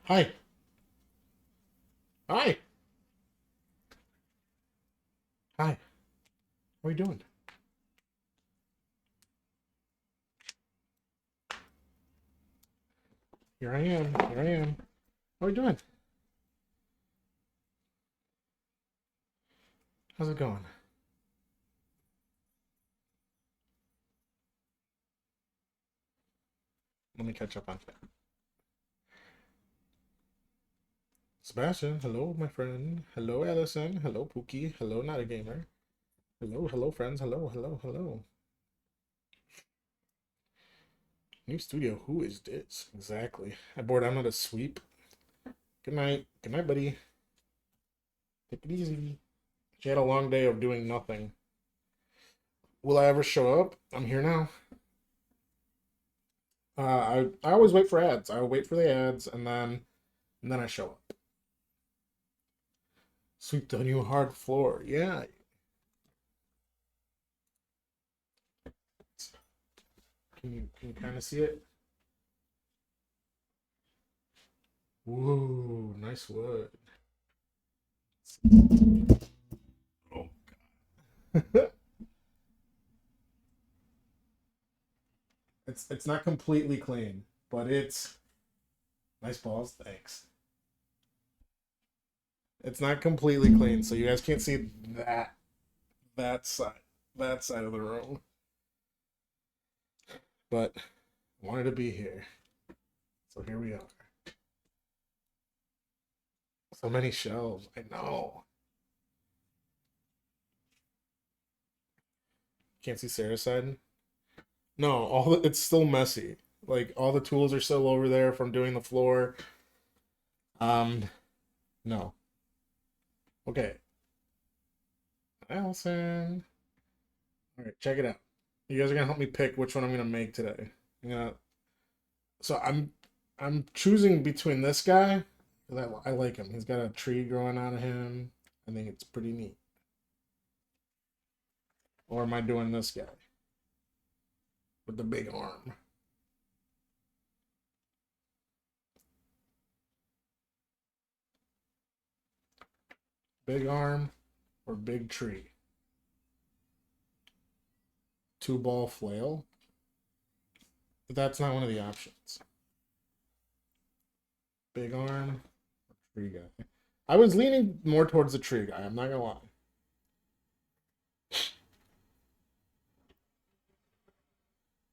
Hi. Hi. Hi. What are you doing? Here I am. Here I am. What are you doing? How's it going? Let me catch up on that. Sebastian, hello, my friend. Hello, Allison. Hello, Pookie. Hello, not a gamer. Hello, hello, friends. Hello, hello, hello. New studio. Who is this? Exactly. I bored. I'm not a sweep. Good night. Good night, buddy. Take it easy. She had a long day of doing nothing. Will I ever show up? I'm here now. I always wait for ads. I wait for the ads and then I show up. Sweep the new hard floor. Yeah. Can you kind of see it? Whoa, nice wood. Oh god. It's not completely clean, but it's nice balls. Thanks. It's not completely clean, so you guys can't see that side that side of the room. But I wanted to be here, so here we are. So many shelves. I know. Can't see Sarah's side. No, it's still messy. Like all the tools are still over there from doing the floor. Um, no. Okay, Allison. All right, check it out. You guys are gonna help me pick which one I'm gonna make today. I'm gonna. So I'm choosing between this guy because I like him. He's got a tree growing out of him. I think it's pretty neat. Or am I doing this guy with the big arm? Big arm or big tree? Two ball flail. But that's not one of the options. Big arm or tree guy. I was leaning more towards the tree guy. I'm not gonna lie.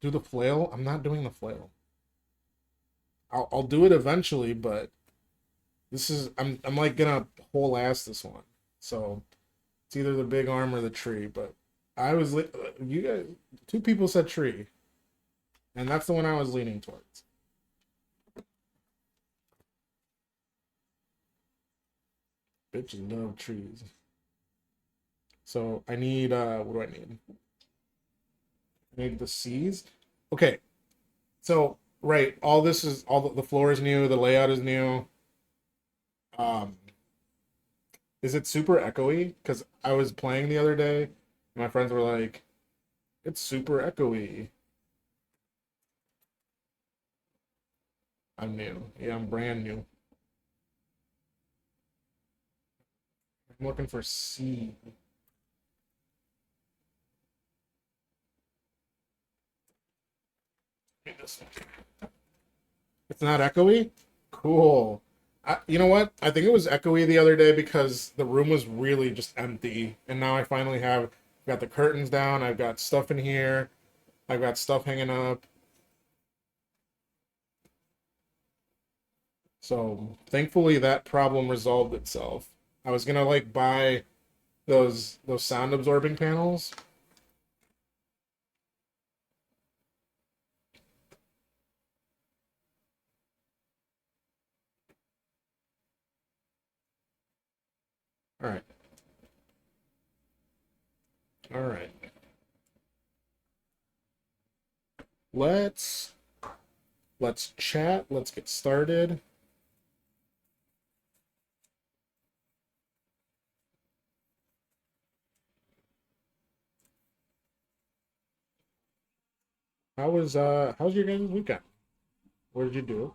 Do the flail? I'm not doing the flail. I'll do it eventually, but this is I'm like gonna whole ass this one. So it's either the big arm or the tree. But you guys, two people said tree, and that's the one I was leaning towards. Bitches love trees. So I need what do I need? I need the C's. Okay, so right, all this is all the floor is new, the layout is new. Um, is it super echoey? Because I was playing the other day, and my friends were like, "It's super echoey." I'm new. Yeah, I'm brand new. I'm looking for C. This It's not echoey? Cool. You know what? I think it was echoey the other day because the room was really just empty. And now I finally have got the curtains down. I've got stuff in here. I've got stuff hanging up. So thankfully that problem resolved itself. I was gonna like buy those sound absorbing panels. All right. All right. Let's let's chat. Let's get started. how's your guys' weekend? What did you do?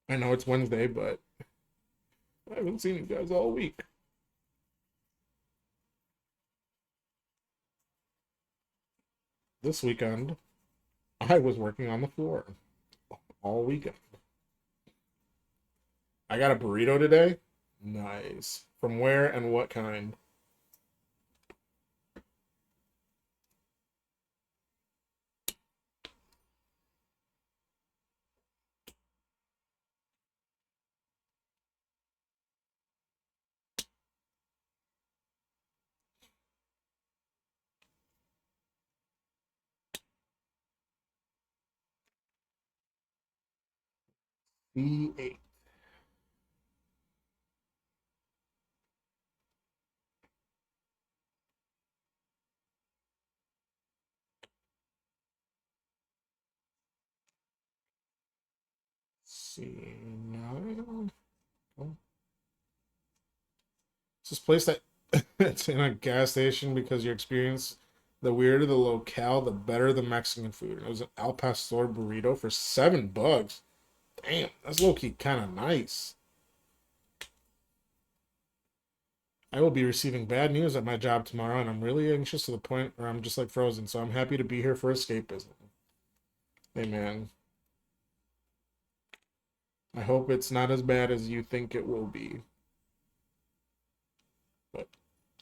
I know it's Wednesday, but I haven't seen you guys all week. This weekend, I was working on the floor all weekend. I got a burrito today. Nice. From where and what kind? C8. C9. Oh. It's this place that it's in a gas station because you experience the weirder the locale, the better the Mexican food. It was an Al Pastor burrito for $7. Damn, that's low key kind of nice. I will be receiving bad news at my job tomorrow, and I'm really anxious to the point where I'm just like frozen. So I'm happy to be here for escapism. Hey man, I hope it's not as bad as you think it will be. But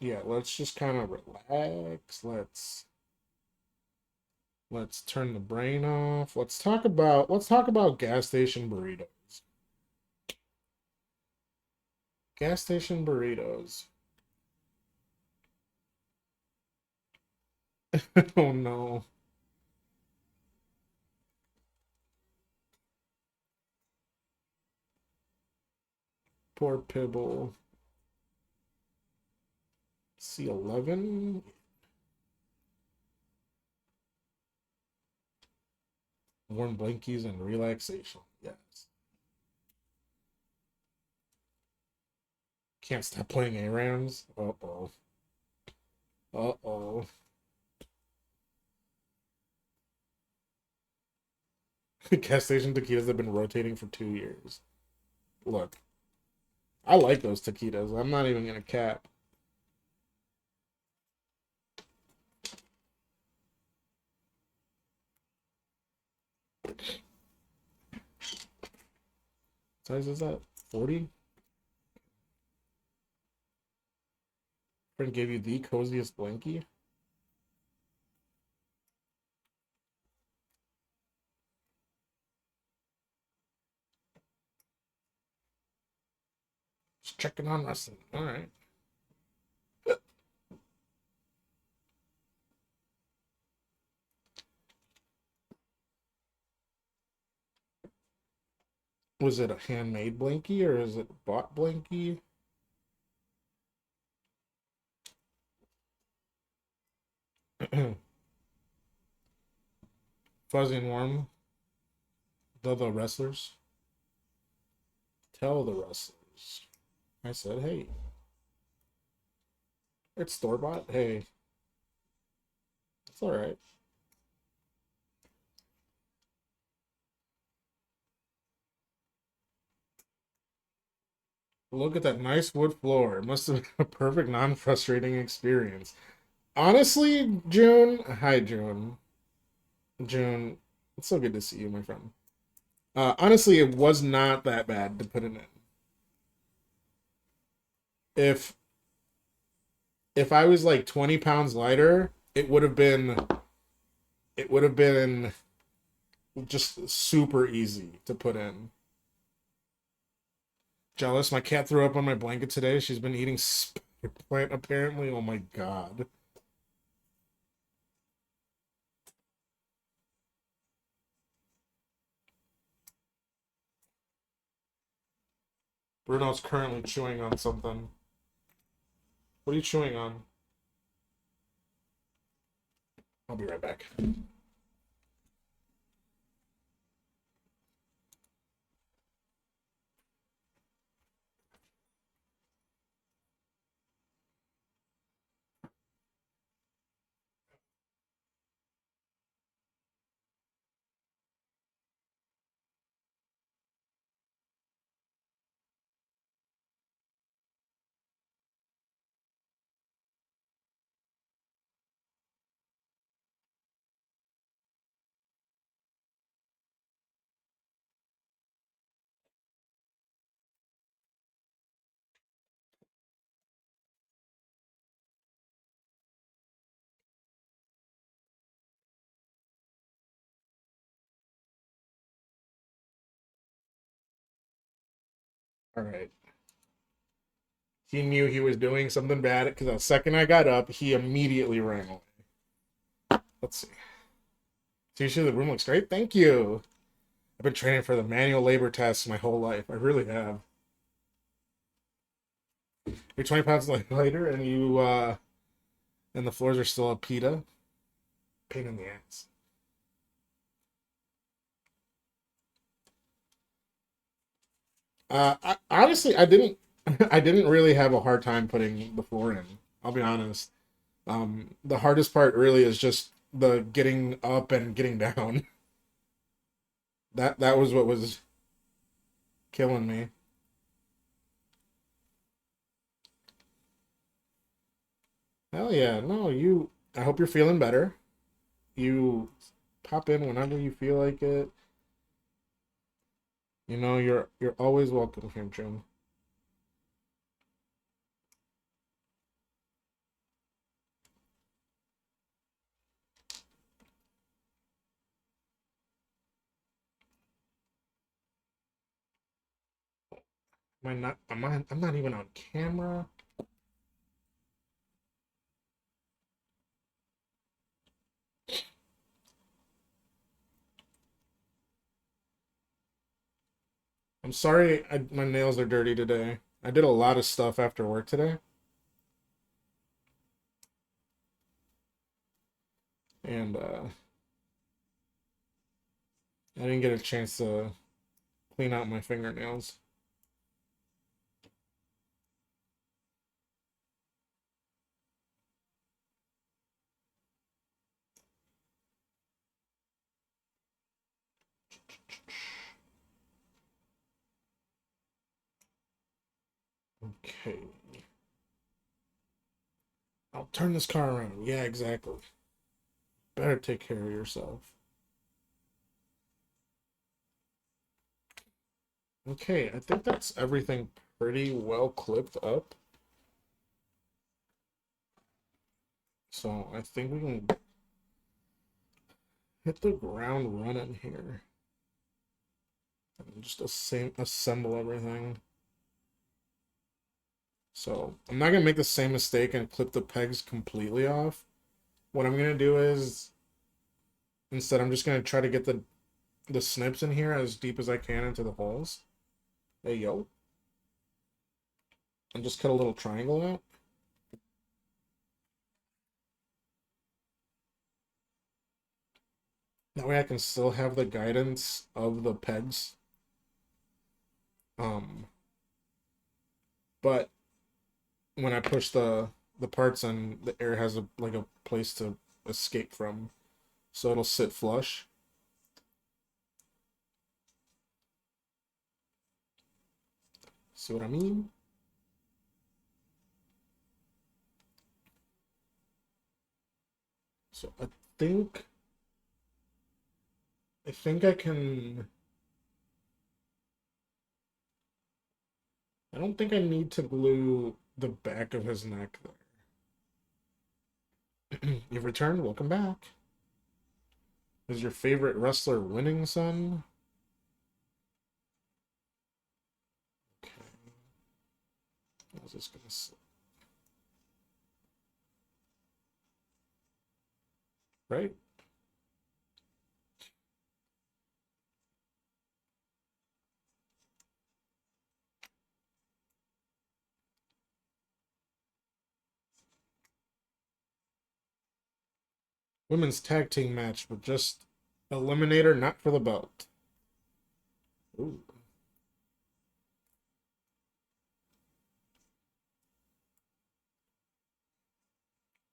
yeah, let's just kind of relax. Let's turn the brain off. Let's talk about gas station burritos. Gas station burritos. Oh no. Poor Pibble. C11. Warm blankies and relaxation. Yes. Can't stop playing ARAMs. Uh-oh. Uh-oh. Gas station taquitos have been rotating for 2 years. Look, I like those taquitos. I'm not even gonna cap. What size is that? 40? Friend gave you the coziest blankie? Just checking on wrestling. Alright. Was it a handmade blankie or is it bought blankie? Fuzzy and warm. The wrestlers. Tell the wrestlers. I said, hey, it's store bought. Hey, it's alright. Look at that nice wood floor. It must have been a perfect, non frustrating experience. Honestly, June. Hi, June. June. It's so good to see you, my friend. Honestly, it was not that bad to put it in. If if I was like 20 pounds lighter, it would have been just super easy to put in. Jealous, my cat threw up on my blanket today. She's been eating plant apparently. Oh my god. Bruno's currently chewing on something. What are you chewing on? I'll be right back. All right. He knew he was doing something bad because the second I got up, he immediately ran away. Let's see. Seriously, the room looks great. Thank you. I've been training for the manual labor test my whole life. I really have. You're 20 pounds lighter, and and the floors are still a pita. Pain in the ass. Honestly, I didn't. I didn't really have a hard time putting the floor in. I'll be honest. The hardest part really is just the getting up and getting down. That was what was killing me. Hell yeah, no, you. I hope you're feeling better. You pop in whenever you feel like it. You know, you're always welcome here, Jim. Am I not? I'm not even on camera. I'm sorry. My nails are dirty today. I did a lot of stuff after work today, and I didn't get a chance to clean out my fingernails. Okay. I'll turn this car around. Yeah, exactly. Better take care of yourself. Okay, I think that's everything pretty well clipped up. So I think we can hit the ground running here. And just assemble everything. So I'm not gonna make the same mistake and clip the pegs completely off. What I'm gonna do is instead I'm just gonna try to get the snips in here as deep as I can into the holes. Hey yo. And just cut a little triangle out. That way I can still have the guidance of the pegs. Um, but when I push the parts in, the air has a place to escape from, so it'll sit flush. See what I mean? So think I think I can. I don't think I need to glue the back of his neck there. You've returned. Welcome back. Is your favorite wrestler winning, son? Okay. I was just gonna. Right. Women's tag team match, but just eliminator, not for the belt. Ooh.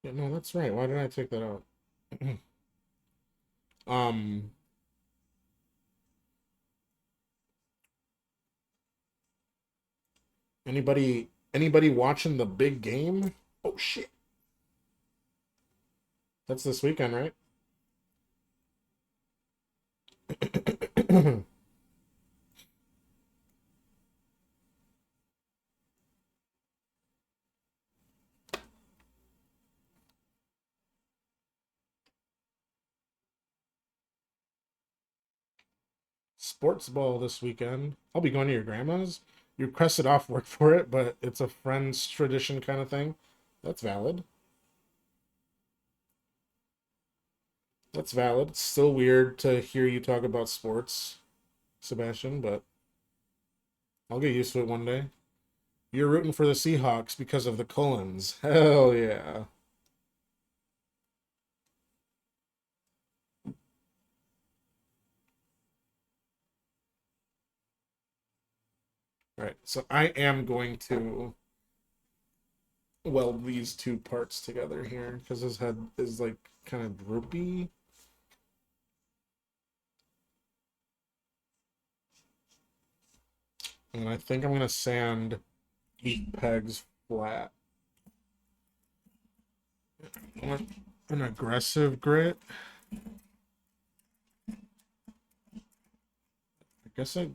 Yeah, no, that's right. Why did I take that out? um, anybody watching the big game? Oh shit. That's this weekend, right? Sports ball this weekend. I'll be going to your grandma's. You requested off work for it, but it's a friend's tradition kind of thing. That's valid. That's valid. It's still weird to hear you talk about sports, Sebastian, but I'll get used to it one day. You're rooting for the Seahawks because of the Cullens. Hell yeah. All right, so I am going to weld these two parts together here because his head is like kind of droopy. And I think I'm going to sand each pegs flat. I want an aggressive grit. I guess I.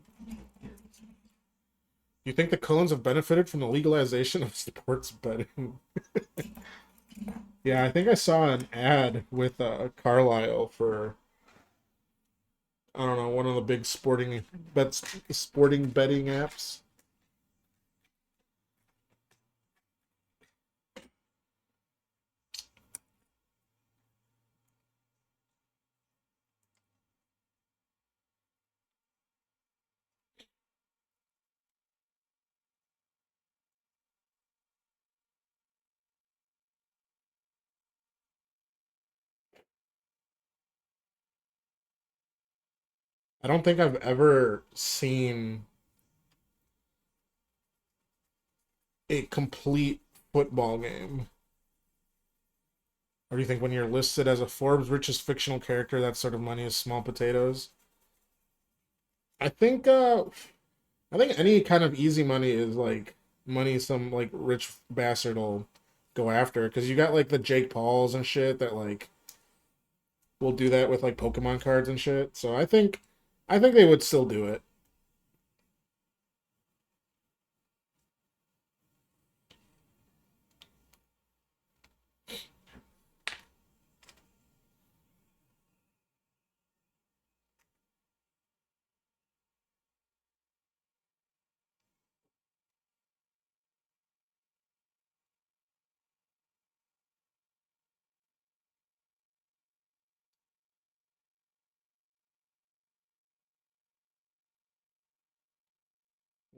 You think the Cullens have benefited from the legalization of sports betting? Yeah, I think I saw an ad with Carlisle for I don't know one of the big sporting betting apps. I don't think I've ever seen a complete football game. Or do you think when you're listed as a Forbes richest fictional character, that sort of money is small potatoes? I think I think any kind of easy money is like money some like rich bastard will go after because you got like the Jake Pauls and shit that like will do that with like Pokemon cards and shit. So I think they would still do it.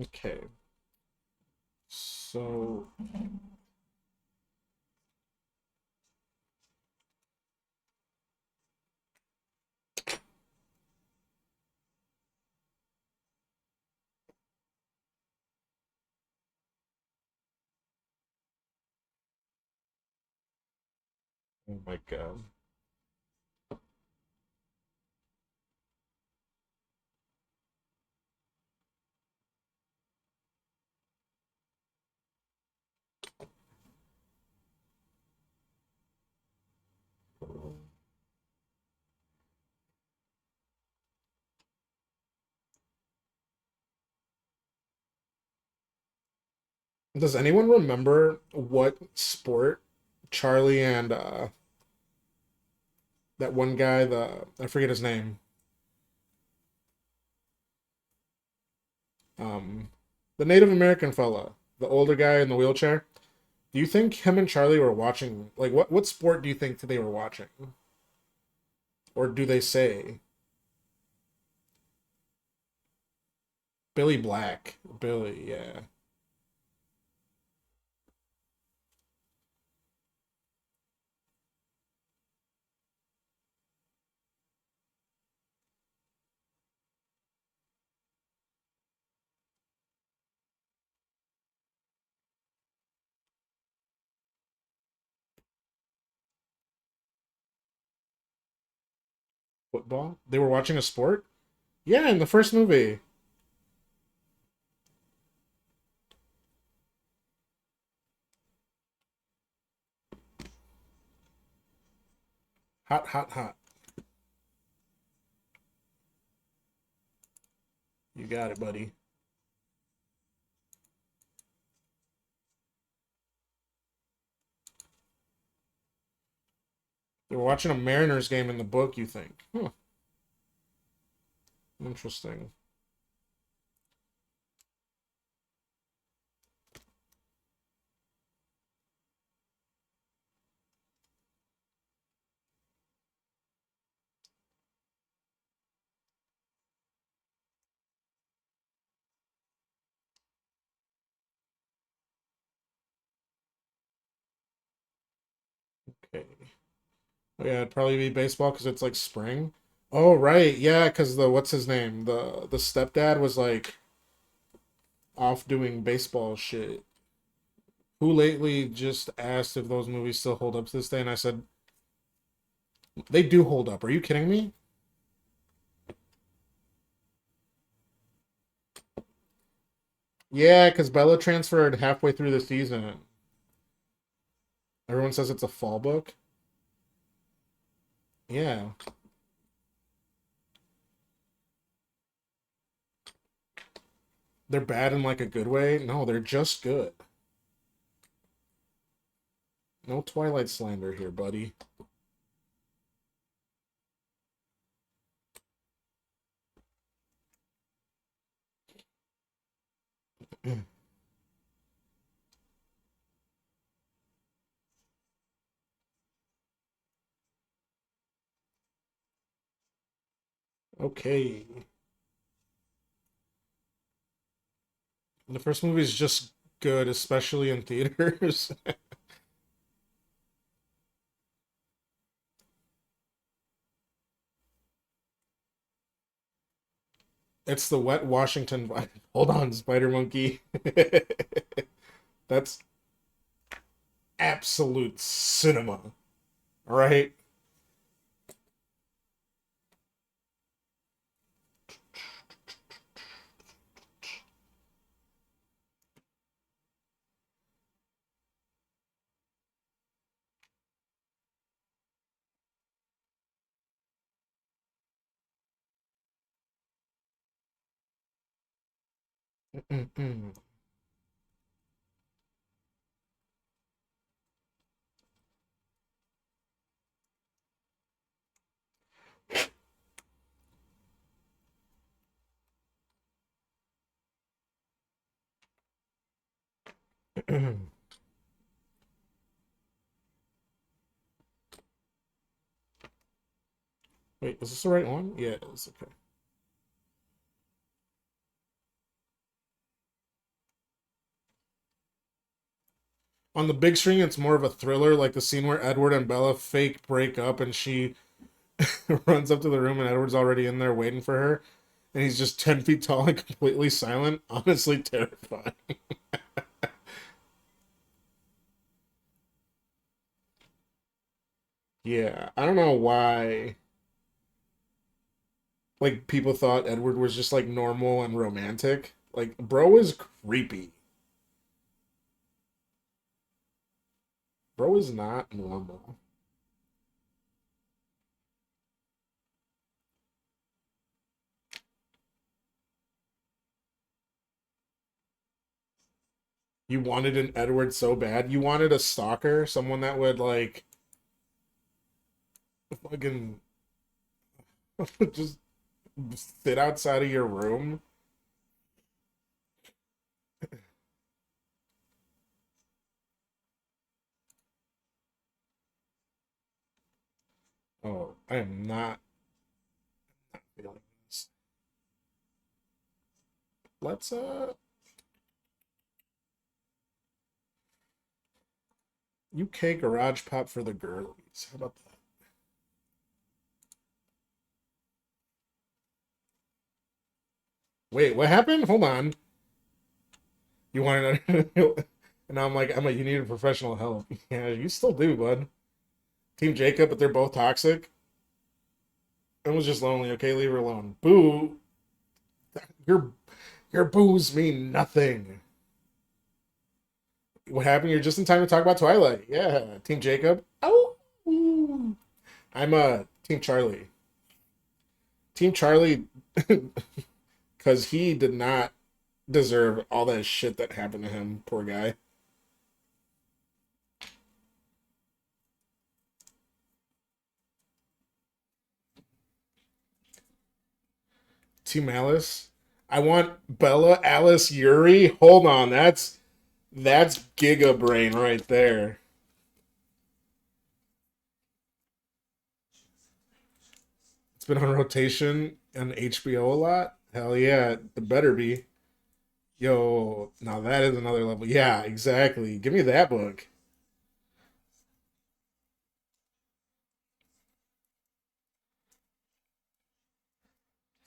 Okay. So oh my god. Does anyone remember what sport Charlie and that one guy, the I forget his name, um, the Native American fella, the older guy in the wheelchair? Do you think him and Charlie were watching? Like, what sport do you think they were watching, or do they say Billy Black? Billy, yeah. Football? They were watching a sport? Yeah, in the first movie. Hot, hot, hot. You got it, buddy. They were watching a Mariners game in the book, you think? Huh, interesting. Yeah, it'd probably be baseball because it's like spring. Oh right, yeah, because the what's his name? The stepdad was like off doing baseball shit. Who lately just asked if those movies still hold up to this day, and I said they do hold up. Are you kidding me? Yeah, because Bella transferred halfway through the season. Everyone says it's a fall book. Yeah, they're bad in like a good way. No, they're just good. No Twilight slander here, buddy. Okay. The first movie is just good, especially in theaters. It's the wet Washington vibe. Hold on, Spider Monkey. That's absolute cinema. All right. Wait, is this the right one? Yeah, it is. Okay. On the big screen, it's more of a thriller, like the scene where Edward and Bella fake break up and she runs up to the room and Edward's already in there waiting for her. And he's just 10 feet tall and completely silent. Honestly, terrifying. Yeah, I don't know why. Like, people thought Edward was just like normal and romantic. Like, bro is creepy. Bro is not normal. You wanted an Edward so bad. You wanted a stalker, someone that would like fucking just sit outside of your room. Oh, I am not feeling this. Let's UK garage pop for the girlies. How about that? Wait, what happened? Hold on. You wanted to and now I'm like, you needed professional help. Yeah, you still do, bud. Team Jacob, but they're both toxic. It was just lonely. Okay, leave her alone. Boo. Your your boos mean nothing. What happened? You're just in time to talk about Twilight. Yeah, Team Jacob. Oh, I'm Team Charlie. Team Charlie, because he did not deserve all that shit that happened to him. Poor guy. Team Alice. I want Bella, Alice, Yuri. Hold on, that's Giga Brain right there. It's been on rotation on HBO a lot. Hell yeah, it better be. Yo, now that is another level. Yeah, exactly. Give me that book.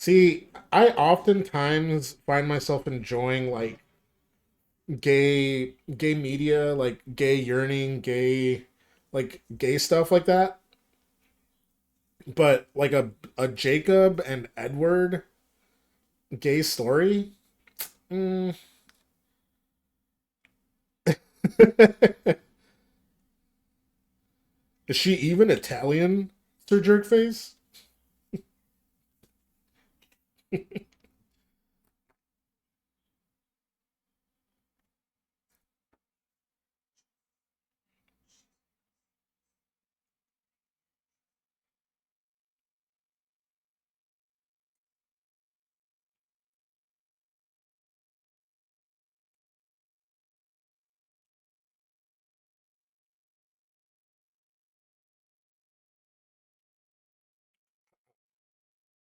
See, I oftentimes find myself enjoying like gay media, like gay yearning, gay stuff like that. But like a Jacob and Edward gay story. Mm. Is she even Italian, Sir Jerkface?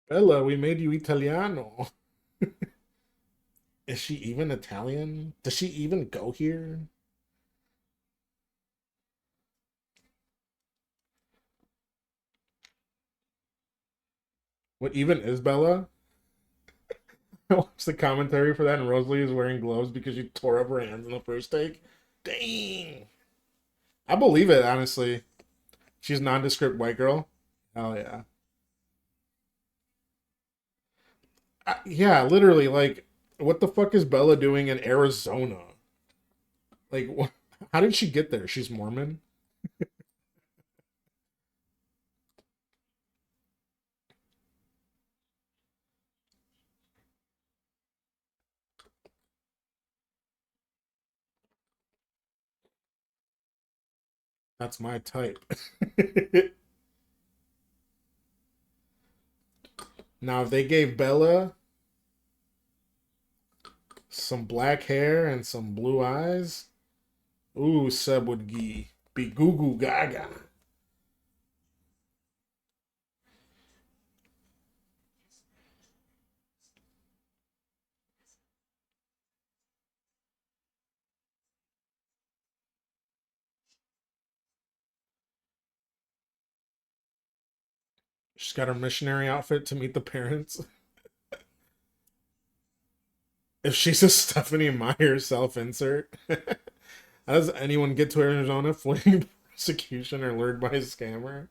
Bella, we made you Italiano. Is she even Italian? Does she even go here? What even is Bella? I watched the commentary for that, and Rosalie is wearing gloves because she tore up her hands in the first take. Dang. I believe it, honestly. She's nondescript white girl. Hell yeah. Yeah, literally, like, what the fuck is Bella doing in Arizona? Like, how did she get there? She's Mormon? That's my type. Now, if they gave Bella some black hair and some blue eyes, ooh, Seb would be goo goo gaga. She's got her missionary outfit to meet the parents. If she's a Stephanie Meyer self insert, how does anyone get to Arizona fleeing persecution or lured by a scammer?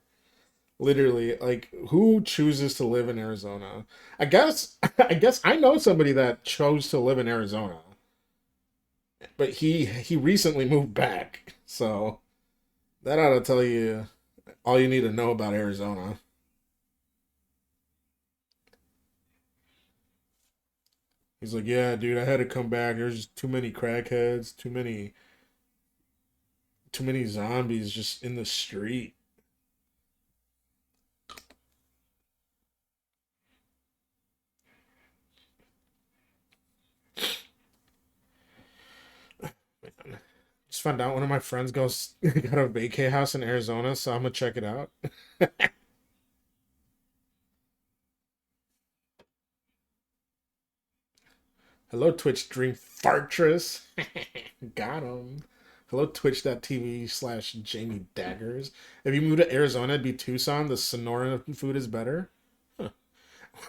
Literally, like who chooses to live in Arizona? I guess I know somebody that chose to live in Arizona, but he recently moved back. So that ought to tell you all you need to know about Arizona. He's like, "Yeah, dude, I had to come back. There's just too many crackheads, too many zombies just in the street." Man. Just found out one of my friends goes got a vacay house in Arizona, so I'm gonna check it out. Hello, Twitch Dream Fartress. Got him. Hello, Twitch.tv/Jamie Daggers. If you move to Arizona, it'd be Tucson. The Sonora food is better. Huh.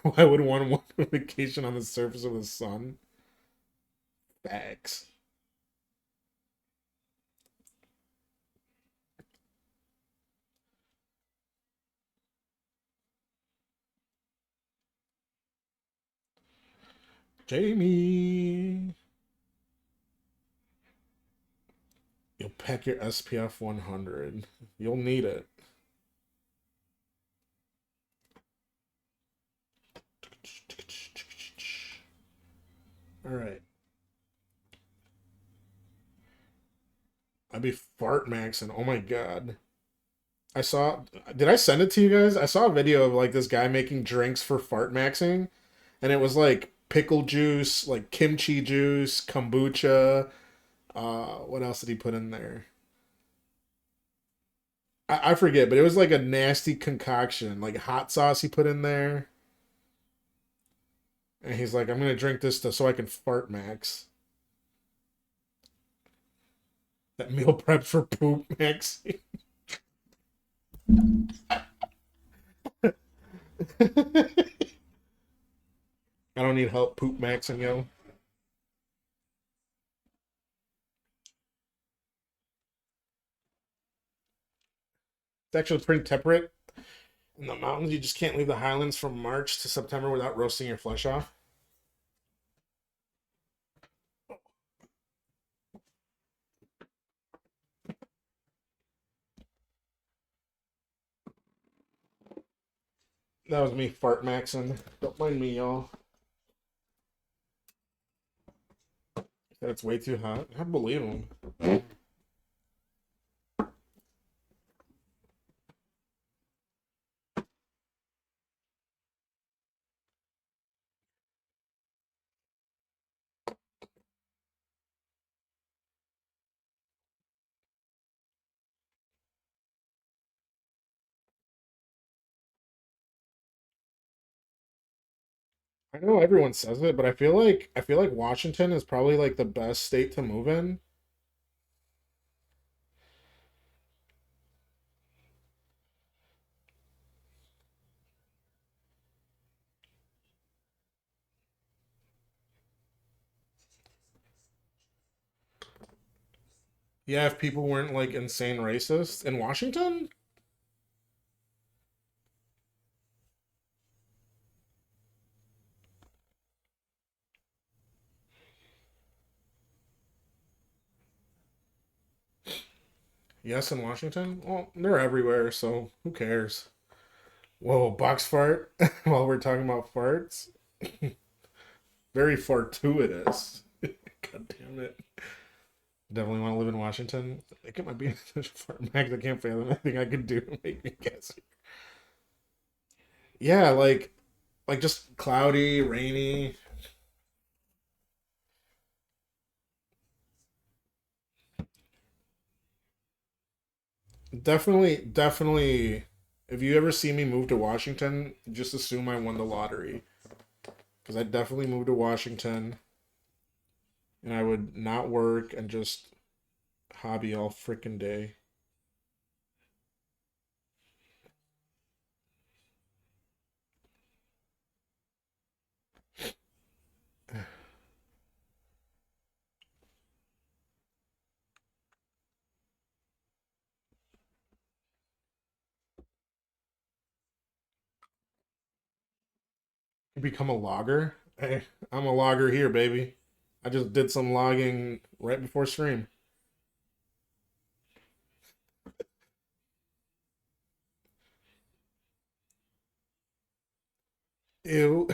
Why would one want a vacation on the surface of the sun? Bags. Jamie. You'll pack your SPF 100. You'll need it. All right. I'd be fart maxing. Oh my god. I saw. Did I send it to you guys? I saw a video of like this guy making drinks for fart maxing, and it was like pickle juice, like kimchi juice, kombucha. What else did he put in there? I forget, but it was like a nasty concoction, like hot sauce he put in there, and he's like, "I'm gonna drink this so I can fart max." That meal prep for poop max. I don't need help poop maxing, yo. It's actually pretty temperate. In the mountains, you just can't leave the highlands from March to September without roasting your flesh off. That was me fart maxing. Don't mind me, y'all. That's way too hot. I believe him. I know everyone says it, but I feel like Washington is probably like the best state to move in. Yeah, if people weren't like insane racist in Washington. Yes, in Washington. Well, they're everywhere, so who cares? Whoa, box fart. While we're talking about farts, very fortuitous. God damn it. Definitely want to live in Washington. I think it might be such a fart max. I can't fathom anything I could do to make me guess. Yeah, like just cloudy, rainy. Definitely. If you ever see me move to Washington, just assume I won the lottery. Because I definitely moved to Washington, and I would not work and just hobby all freaking day. Become a logger. Hey, I'm a logger here, baby. I just did some logging right before stream. Ew.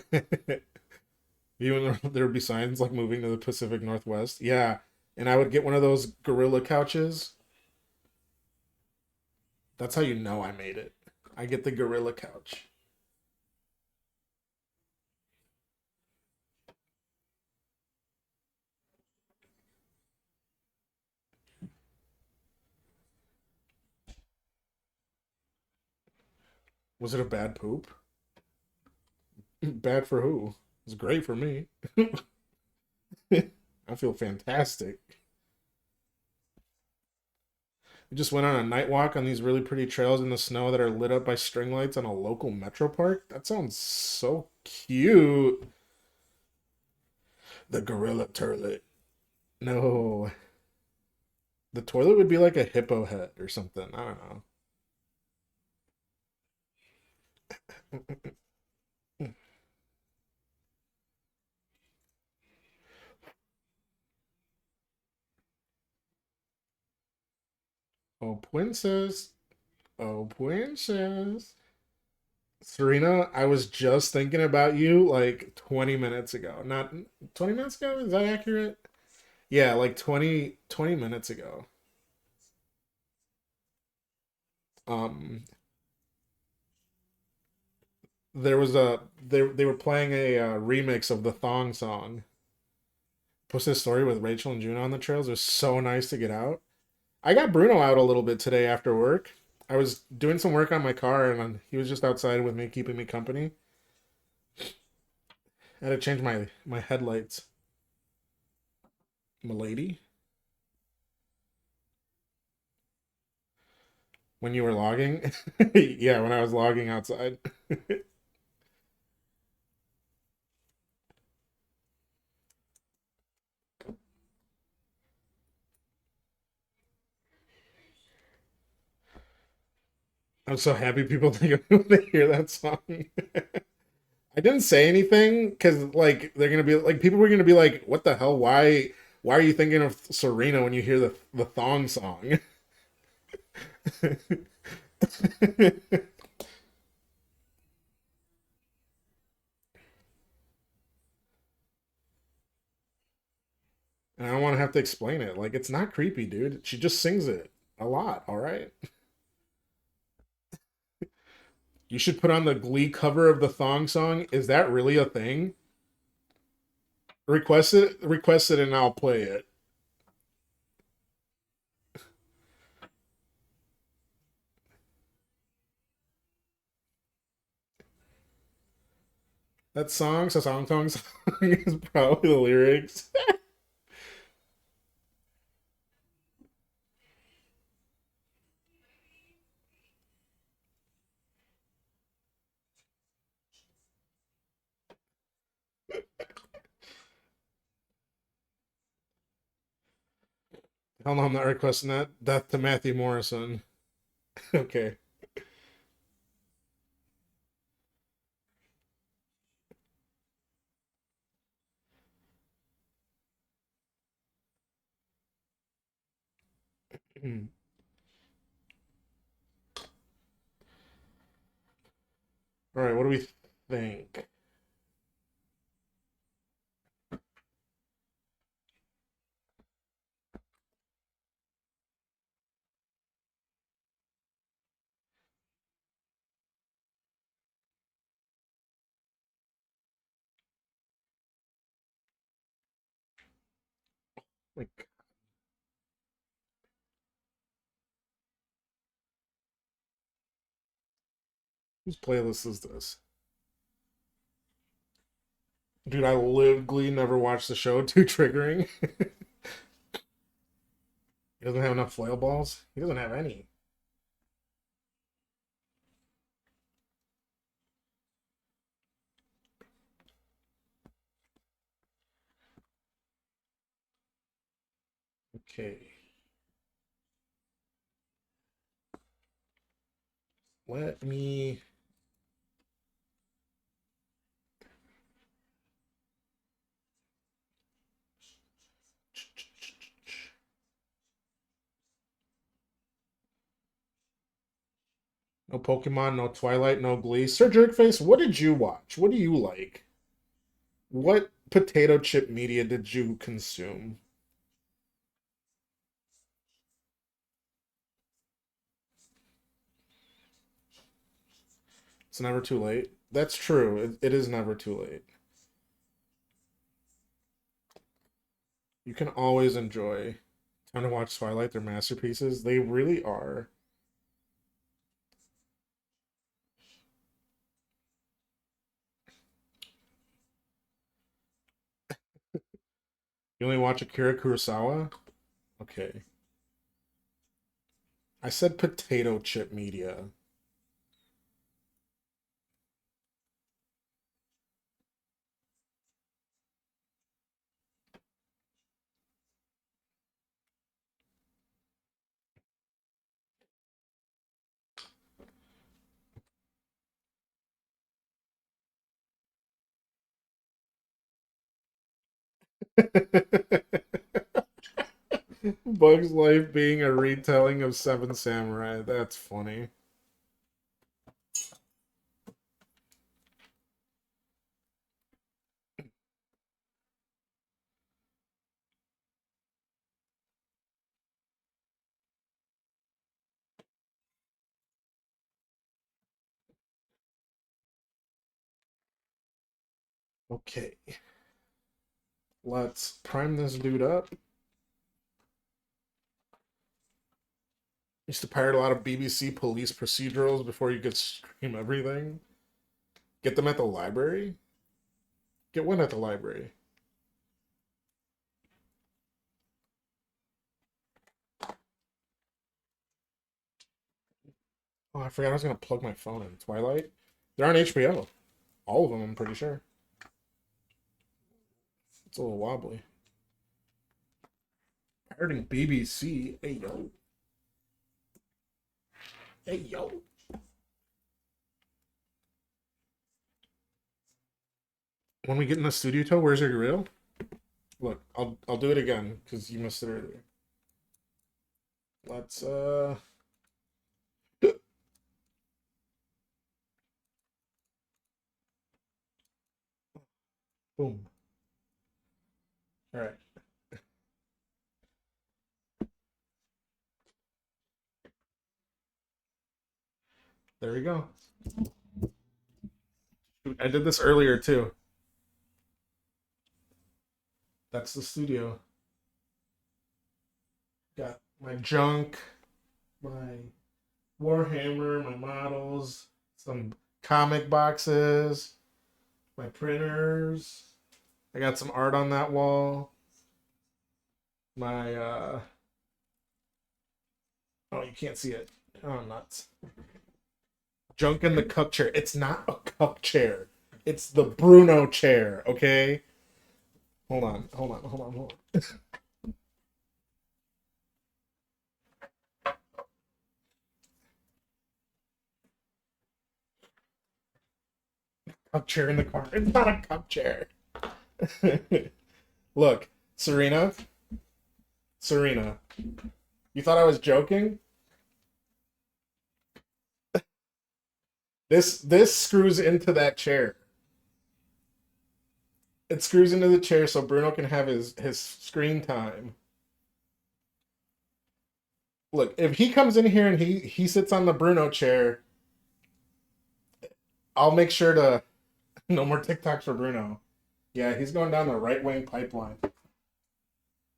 Even though there would be signs like moving to the Pacific Northwest. Yeah. And I would get one of those gorilla couches. That's how you know I made it. I get the gorilla couch. Was it a bad poop? Bad for who? It's great for me. I feel fantastic. We just went on a night walk on these really pretty trails in the snow that are lit up by string lights on a local metro park. That sounds so cute. The gorilla turlet. No, the toilet would be like a hippo head or something. I don't know. Oh, princess. Oh, princess. Serena, I was just thinking about you like 20 minutes ago. Not 20 minutes ago? Is that accurate? Yeah, like 20 minutes ago. Um, there was a they were playing a remix of the Thong song. Posted a story with Rachel and Juno on the trails. It was so nice to get out. I got Bruno out a little bit today after work. I was doing some work on my car, and he was just outside with me, keeping me company. I had to change my headlights. Milady, when you were logging, yeah, when I was logging outside. I'm so happy people think of me when they hear that song. I didn't say anything because like they're gonna be like people were gonna be like, "What the hell? Why are you thinking of Serena when you hear the thong song?" And I don't want to have to explain it. Like it's not creepy, dude. She just sings it a lot. All right. You should put on the Glee cover of the thong song. Is that really a thing? Request it, and I'll play it. That song, so song is probably the lyrics. Hell no, I'm not requesting that. Death to Matthew Morrison. Okay. All right, what do we think? Like, whose playlist is this? Dude, I live Glee, never watched the show. Too triggering. He doesn't have enough flail balls. He doesn't have any. Okay. Let me. No Pokemon, no Twilight, no Glee. Sir Jerkface, what did you watch? What do you like? What potato chip media did you consume? It's never too late. That's true. It is never too late. You can always enjoy time to watch Twilight. They're masterpieces. They really are. You only watch Akira Kurosawa? Okay. I said potato chip media. Bug's Life being a retelling of Seven Samurai. That's funny. Okay. Let's prime this dude up. Used to pirate a lot of BBC police procedurals before you could stream everything. Get them at the library? Get one at the library. Oh, I forgot I was gonna plug my phone in. Twilight? They're on HBO. All of them, I'm pretty sure. It's a little wobbly. Pirating BBC. Hey yo. Hey yo. When we get in the studio toe, where's your grill? Look, I'll do it again because you missed it earlier. Let's boom. All right. There we go. I did this earlier too. That's the studio. Got my junk, my Warhammer, my models, some comic boxes, my printers. I got some art on that wall. My oh, you can't see it. Oh, nuts. Junk in the cup chair. It's not a cup chair. It's the Bruno chair, okay? Hold on, hold on, hold on, hold on. Cup chair in the corner. It's not a cup chair. Look, Serena. Serena. You thought I was joking? This screws into that chair. It screws into the chair so Bruno can have his screen time. Look, if he comes in here and he sits on the Bruno chair, I'll make sure to no more TikToks for Bruno. Yeah, he's going down the right wing pipeline.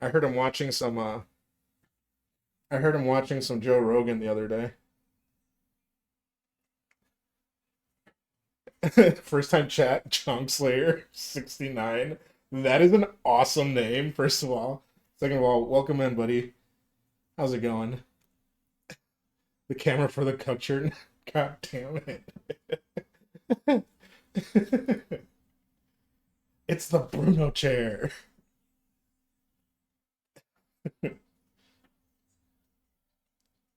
I heard him watching some I heard him watching some Joe Rogan the other day. First time chat, Chunk Slayer 69. That is an awesome name, first of all. Second of all, welcome in, buddy. How's it going? The camera for the cup shirt. God damn it. It's the Bruno chair.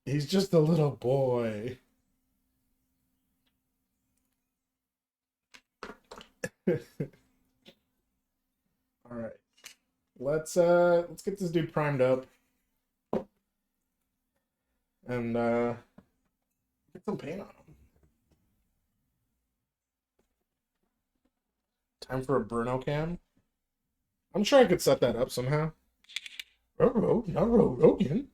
He's just a little boy. All right. Let's get this dude primed up. And get some paint on him. Time for a Bruno cam. I'm sure I could set that up somehow. Rogan.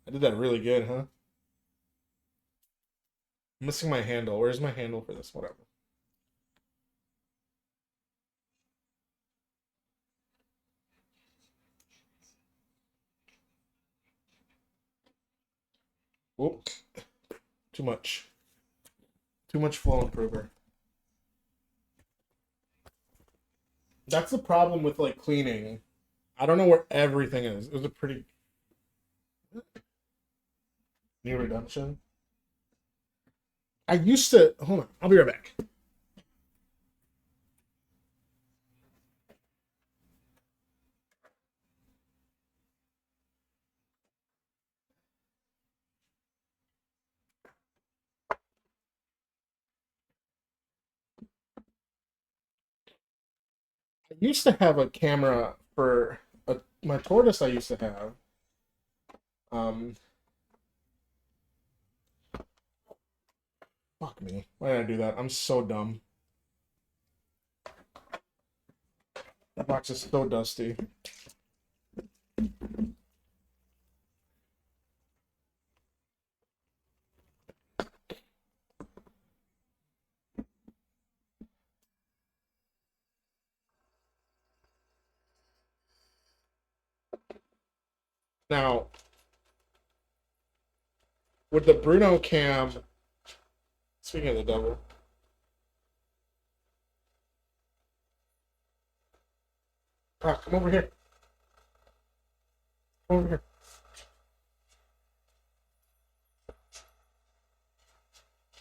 I did that really good, huh? I'm missing my handle. Where's my handle for this? Whatever. Whoop. Too much. Too much flow improver. That's the problem with like cleaning. I don't know where everything is. It was a pretty new redemption. I used to hold on. I'll be right back. I used to have a camera for my tortoise. I used to have. Um, Fuck me. Why did I do that? I'm so dumb. That box is so dusty. Now, with the Bruno cam, speaking of the devil, come over here. Come over here.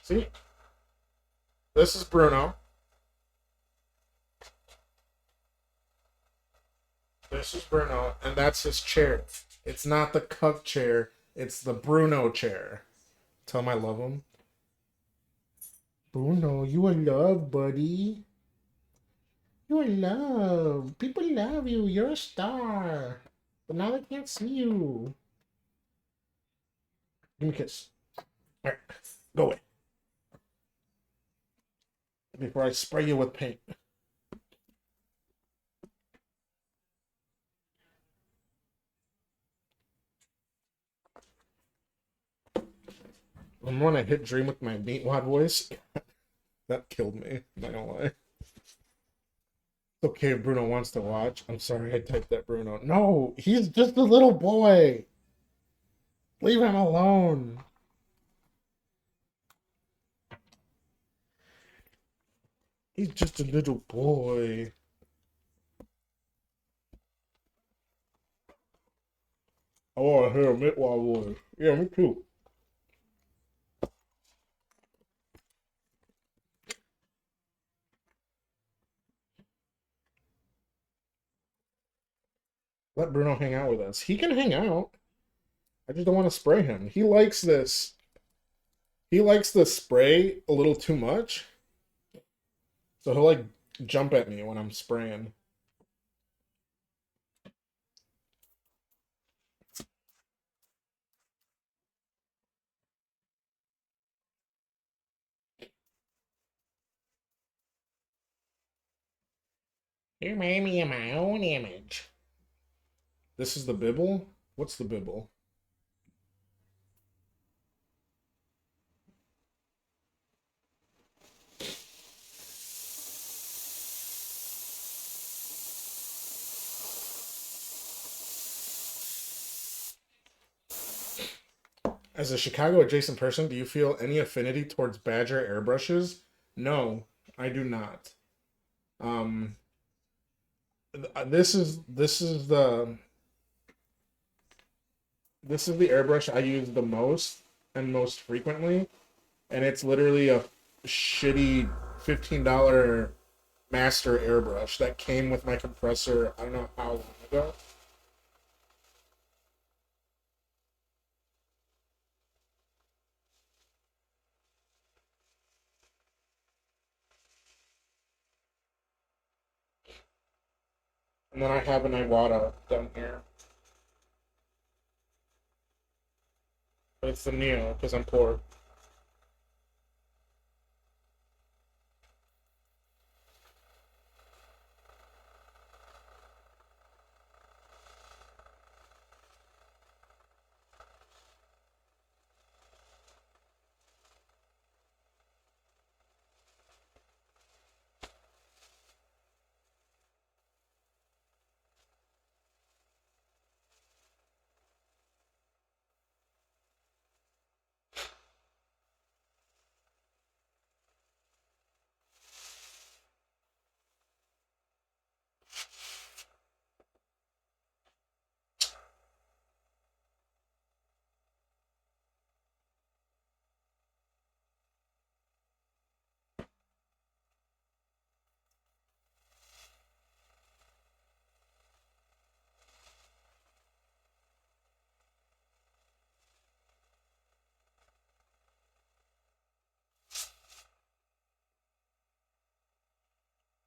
See? This is Bruno. This is Bruno, and that's his chair. It's not the cup chair, it's the Bruno chair. Tell him I love him. Bruno, you are loved, buddy. You are loved. People love you. You're a star. But now they can't see you. Give me a kiss. All right, go away before I spray you with paint. Remember when I hit Dream with my meatwad voice? That killed me. Not gonna lie. It's okay if Bruno wants to watch. I'm sorry I typed that, Bruno. No, he's just a little boy. Leave him alone. He's just a little boy. I want to hear a meatwad voice. Yeah, me too. Let Bruno hang out with us. He can hang out. I just don't want to spray him. He likes this. He likes the spray a little too much. So he'll like jump at me when I'm spraying. You made me in my own image. This is the Bibble? What's the Bibble? As a Chicago adjacent person, do you feel any affinity towards Badger airbrushes? No, I do not. Um, this is the airbrush I use the most and most frequently, and it's literally a shitty $15 master airbrush that came with my compressor. I don't know how long ago. And then I have an Iwata down here. But it's the Neo because I'm poor.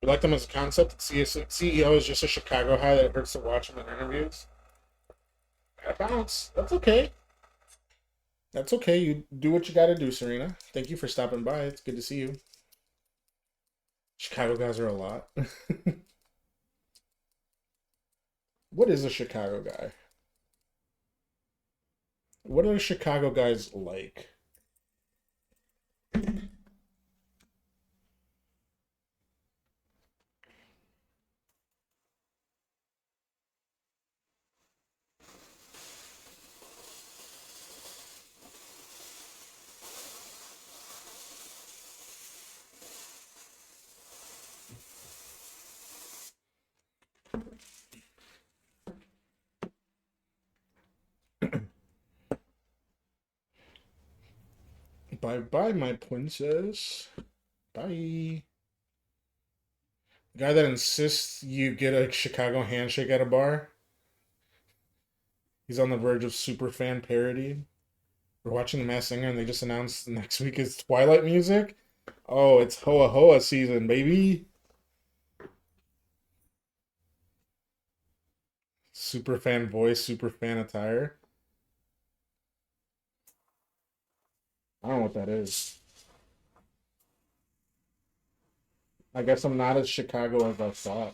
You like them as a concept? CEO is just a Chicago high that it hurts to watch him in interviews. That bounce. That's okay. That's okay. You do what you got to do, Serena. Thank you for stopping by. It's good to see you. Chicago guys are a lot. What is a Chicago guy? What are Chicago guys like? Bye bye, my princess. Bye. The guy that insists you get a Chicago handshake at a bar. He's on the verge of super fan parody. We're watching The Masked Singer, and they just announced next week is Twilight music. Oh, it's Hoa Hoa season, baby. Super fan voice, super fan attire. I don't know what that is. I guess I'm not as Chicago as I thought.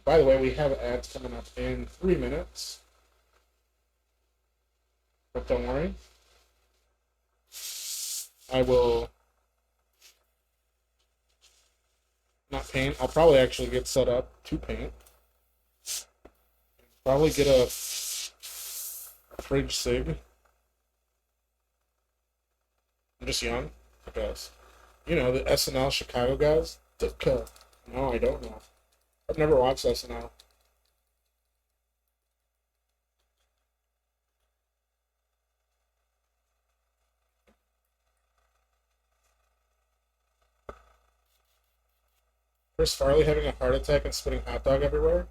By the way, we have ads coming up in 3 minutes, but don't worry. I will not paint. I'll probably actually get set up to paint. Probably get a fridge sig. I'm just young, I guess. You know, the SNL Chicago guys? No, I don't know. I've never watched SNL. Chris Farley having a heart attack and spitting hot dog everywhere?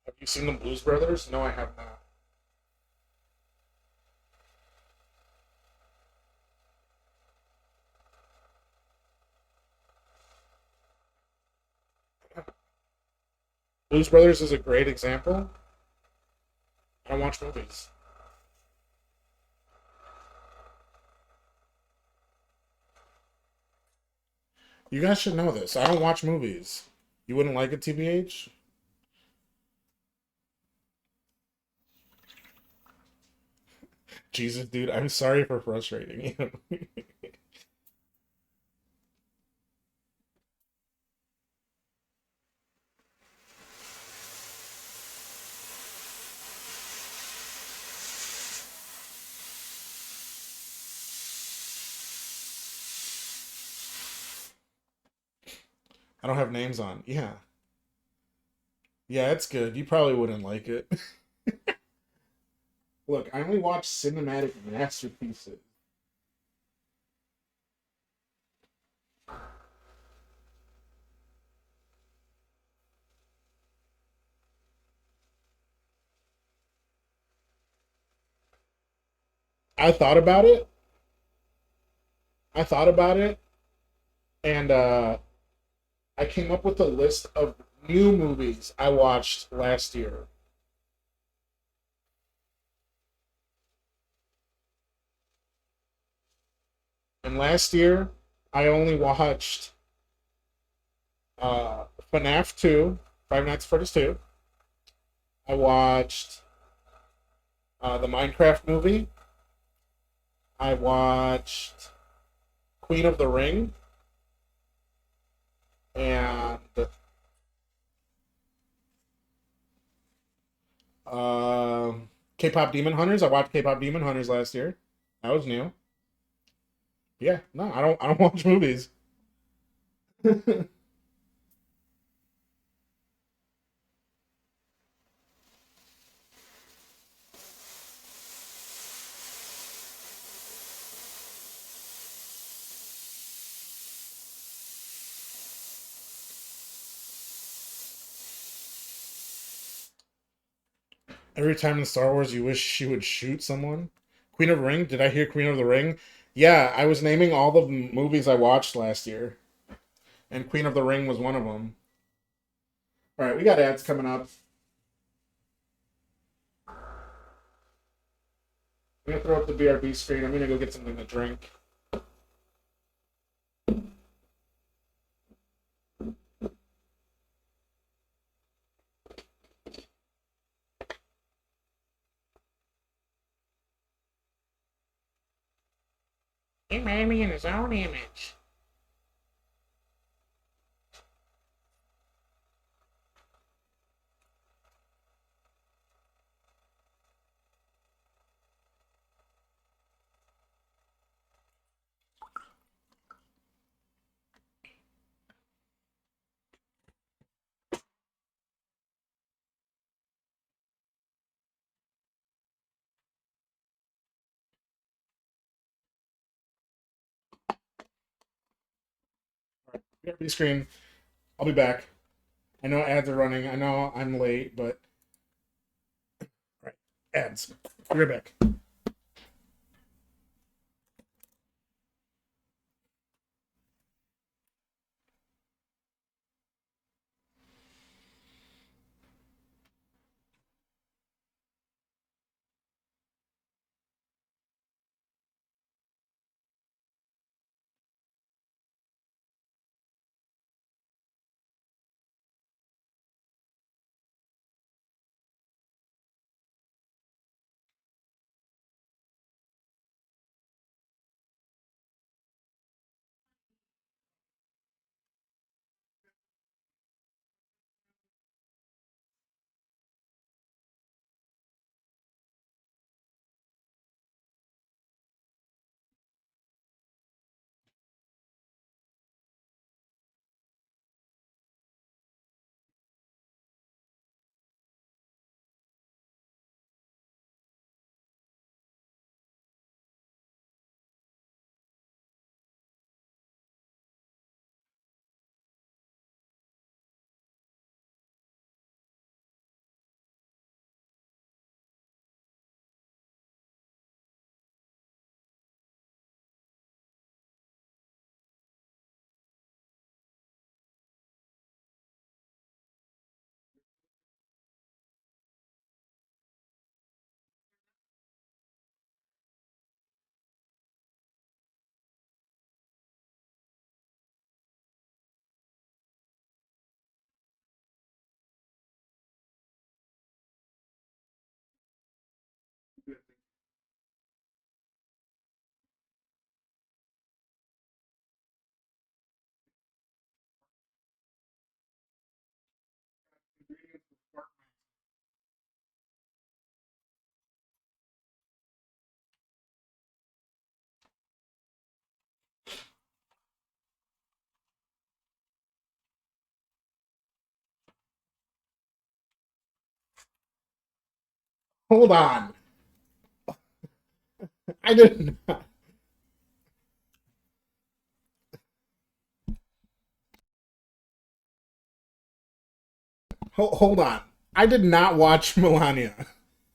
Have you seen the Blues Brothers? No, I have not. Blues Brothers is a great example. I don't watch movies. You guys should know this. I don't watch movies. You wouldn't like it, TBH? Jesus, dude, I'm sorry for frustrating you. I don't have names on. Yeah. Yeah, it's good. You probably wouldn't like it. Look, I only watch cinematic masterpieces. I thought about it. I thought about it, and I came up with a list of new movies I watched last year. And last year, I only watched FNAF 2, Five Nights at Freddy's 2. I watched the Minecraft movie. I watched Queen of the Ring and uh, K-pop Demon Hunters. I watched K-pop Demon Hunters last year. That was new. Yeah, no, I don't. I don't watch movies. Every time in Star Wars, you wish she would shoot someone. Queen of the Ring. Did I hear Queen of the Ring? Yeah, I was naming all the movies I watched last year, and Queen of the Ring was one of them. All right, we got ads coming up. I'm gonna throw up the BRB screen. I'm gonna go get something to drink. He made me in his own image. BRB screen. I'll be back. I know ads are running. I know I'm late, but all right, ads. Be right back. Hold on. I didn't. Hold on. I did not watch Melania.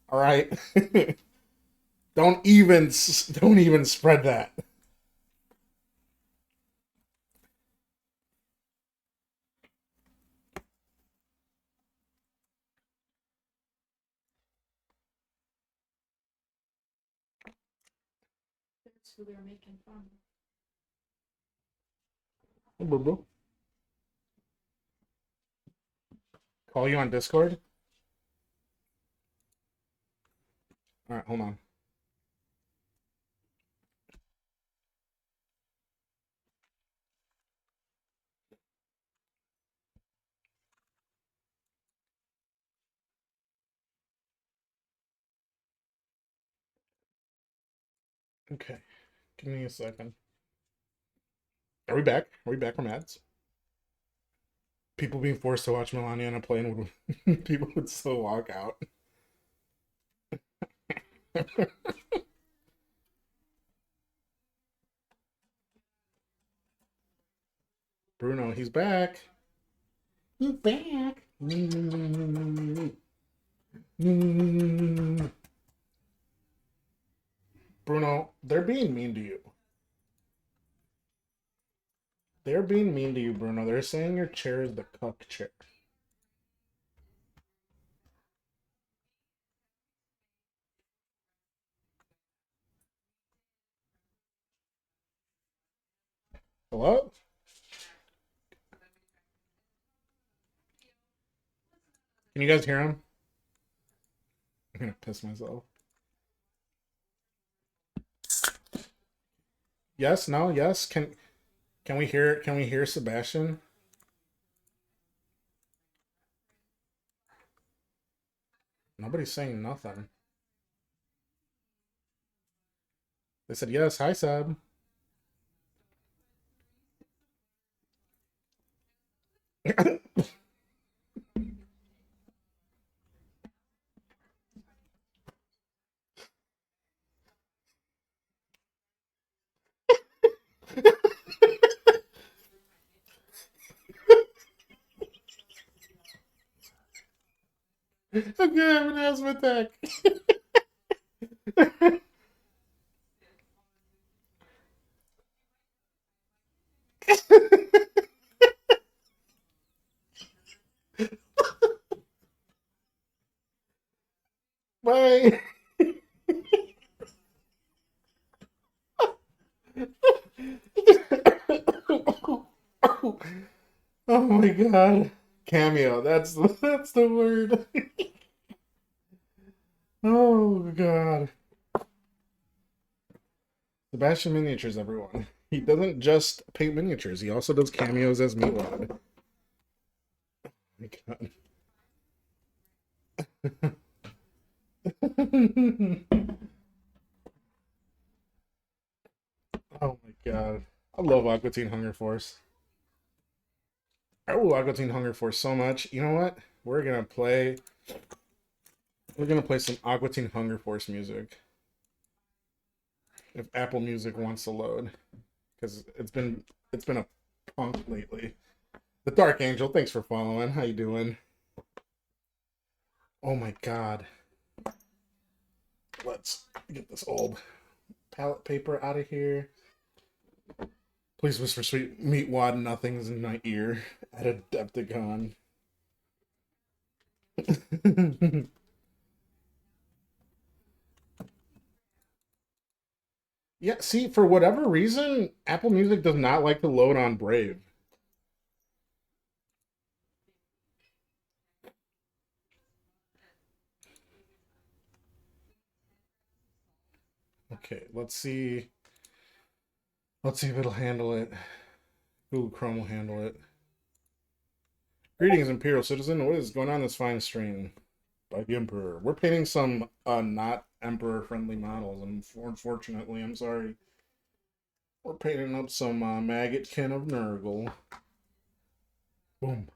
All right. don't even spread that. That's who they're making fun of. Hey, boo boo. Call you on Discord. All right, hold on. Okay, give me a second. Are we back? Are we back from ads? People being forced to watch Melania on a plane would people would still walk out. Bruno, he's back. He's back. Bruno, they're being mean to you. They're being mean to you, Bruno. They're saying your chair is the cuck chair. Hello? Can you guys hear him? I'm gonna piss myself. Yes, no, yes. Can we hear Sebastian? Nobody's saying nothing. They said yes, hi Seb. I'm gonna have an asthma attack. Bye. Oh my god. Cameo. That's the word. Oh god. Sebastian Miniatures, everyone. He doesn't just paint miniatures, he also does cameos as Meatwad. Oh my god. Oh my god. I love Aqua Teen Hunger Force. I love Aqua Teen Hunger Force so much. You know what? We're gonna play some Aqua Teen Hunger Force music. If Apple Music wants to load. Because it's been a punk lately. The Dark Angel, thanks for following. How you doing? Oh my god. Let's get this old palette paper out of here. Please whisper sweet meat wad nothings in my ear at Adepticon. Yeah, see, for whatever reason, Apple Music does not like to load on Brave. Okay, let's see. Let's see if it'll handle it. Google Chrome will handle it. Greetings, Imperial Citizen. What is going on this fine stream? By the Emperor. We're painting some not Emperor friendly models. Unfortunately, I'm sorry. We're painting up some Maggotkin of Nurgle. Boom.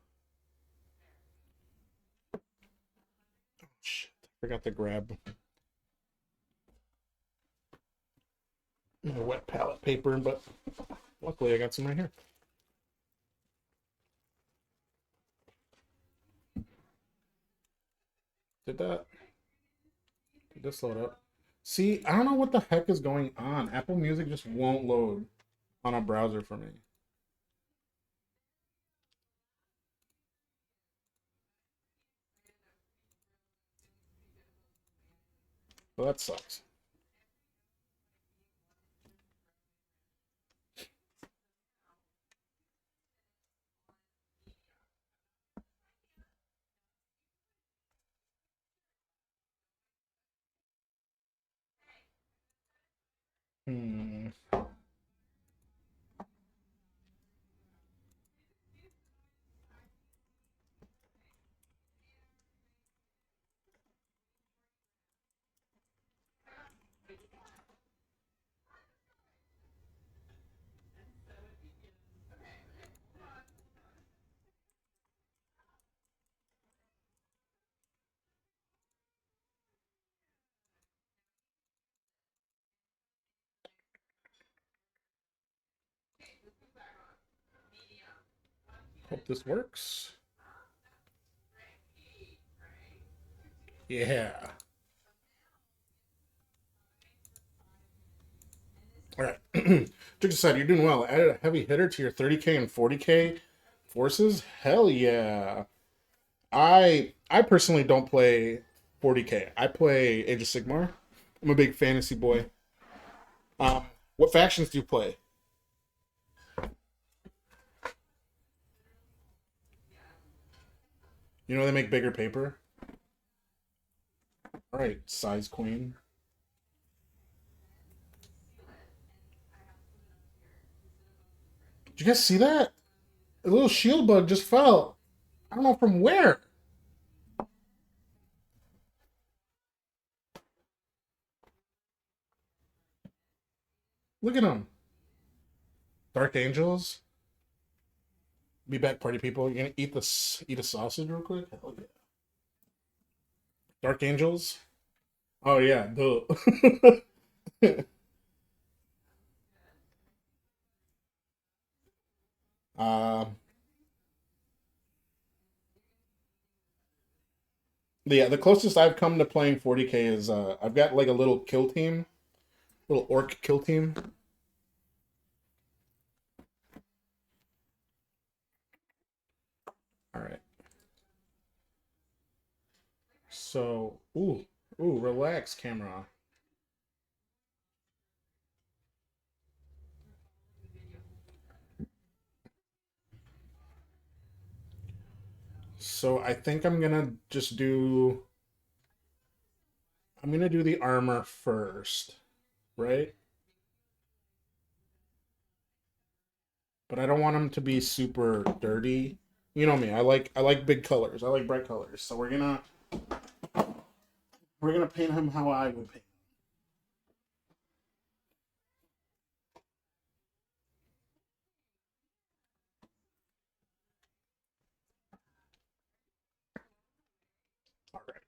Oh, shit. Forgot to grab my wet palette paper, but luckily I got some right here. Did that? Did this load up? See, I don't know what the heck is going on. Apple Music just won't load on a browser for me. Well, that sucks. Hmm. Hope this works. Yeah. All right. Jig aside, you're doing well. Added a heavy hitter to your 30K and 40K forces. Hell yeah. I personally don't play 40K. I play Age of Sigmar. I'm a big fantasy boy. What factions do you play? You know they make bigger paper. All right, size queen. Did you guys see that? A little shield bug just fell. I don't know from where. Look at him. Dark Angels. Be back, party people. You're gonna eat a sausage real quick. Hell yeah. Dark Angels. Oh yeah, duh. um, Yeah, the closest I've come to playing 40k is I've got like a little kill team, little orc kill team. All right. So, relax, camera. So I think I'm gonna do the armor first, right? But I don't want them to be super dirty. You know me. I like big colors. I like bright colors. So we're gonna paint him how I would paint. All right.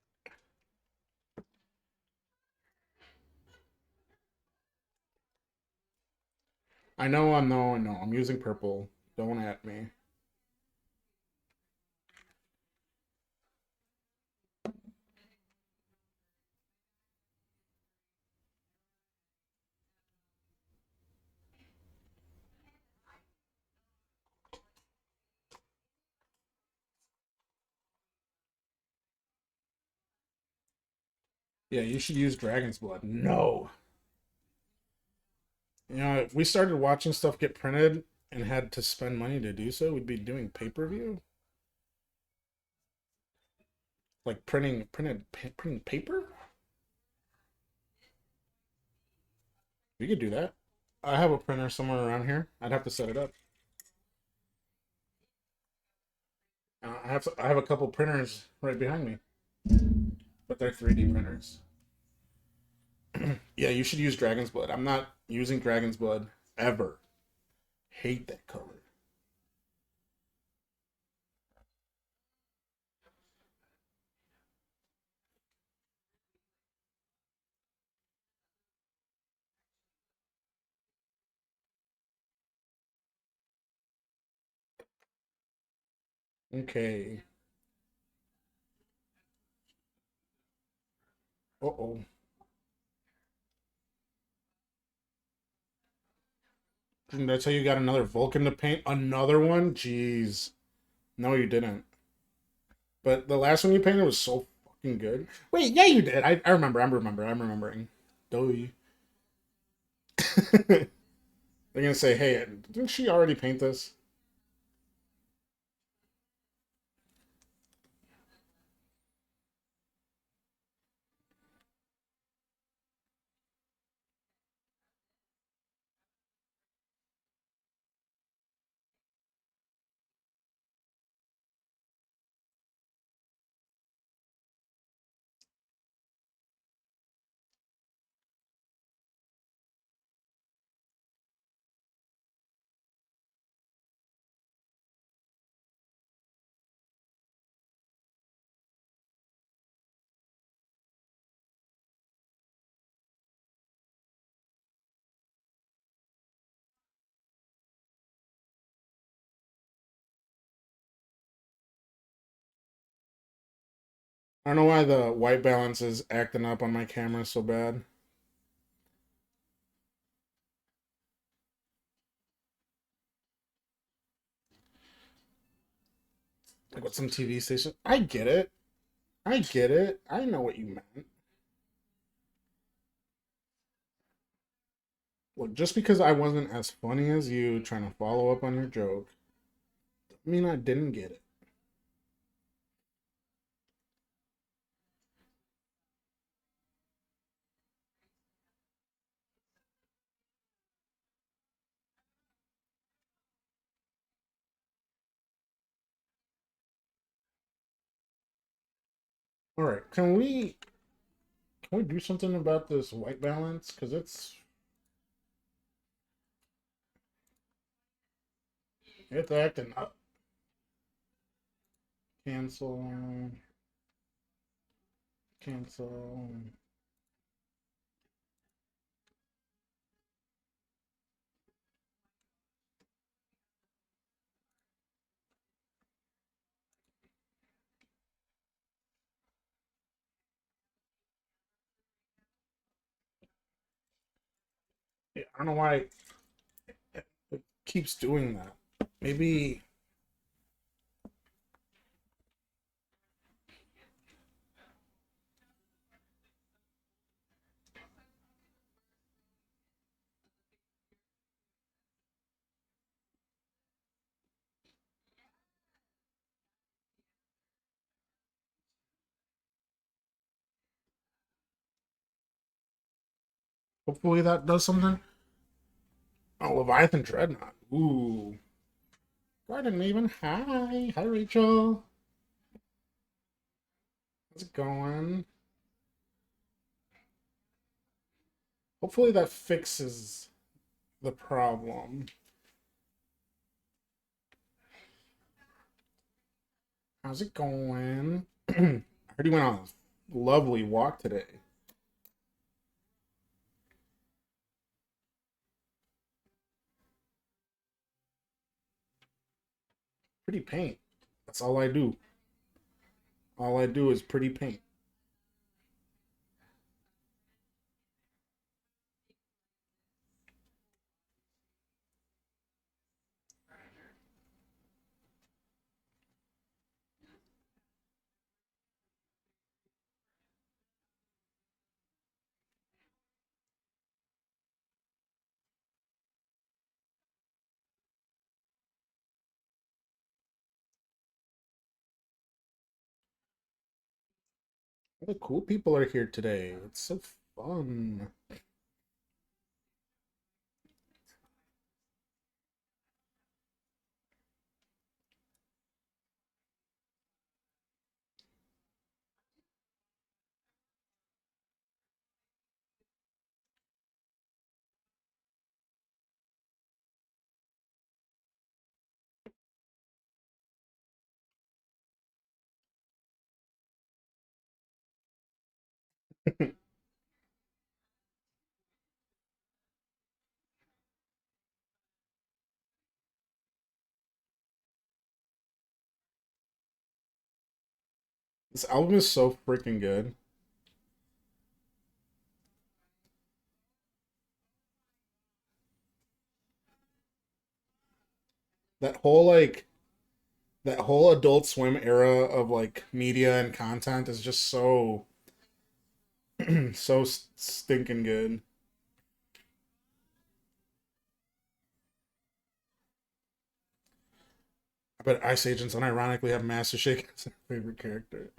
I know. I know. I'm using purple. Don't at me. Yeah, you should use dragon's blood. No. You know, if we started watching stuff get printed and had to spend money to do so, we'd be doing pay-per-view, like printing paper. We could do that. I have a printer somewhere around here. I'd have to set it up. I have a couple printers right behind me, but they're 3D printers. Yeah, you should use dragon's blood. I'm not using dragon's blood ever. Hate that color. Okay. Uh oh. That's how you got another Vulcan to paint? Another one? Jeez. No, you didn't. But the last one you painted was so fucking good. Wait, yeah, you did. I remember. I'm remembering. Doy. They're gonna say, "Hey, didn't she already paint this?" I don't know why the white balance is acting up on my camera so bad. Like with some TV station. I get it. I get it. I know what you meant. Look, just because I wasn't as funny as you trying to follow up on your joke, I mean I didn't get it. All right, can we do something about this white balance? Because it's acting up. Cancel. Cancel. don't know why it keeps doing that. Maybe. Hopefully that does something. Oh, Leviathan Dreadnought. Ooh. Garden Maven. Hi. Hi, Rachel. How's it going? Hopefully that fixes the problem. How's it going? I heard you went on a lovely walk today. Pretty paint. That's all I do. All I do is pretty paint. All the cool people are here today. It's so fun. This album is so freaking good. That whole like that whole Adult Swim era of like media and content is just so so stinking good. I bet Ice Agents unironically have Master Shake as their favorite character.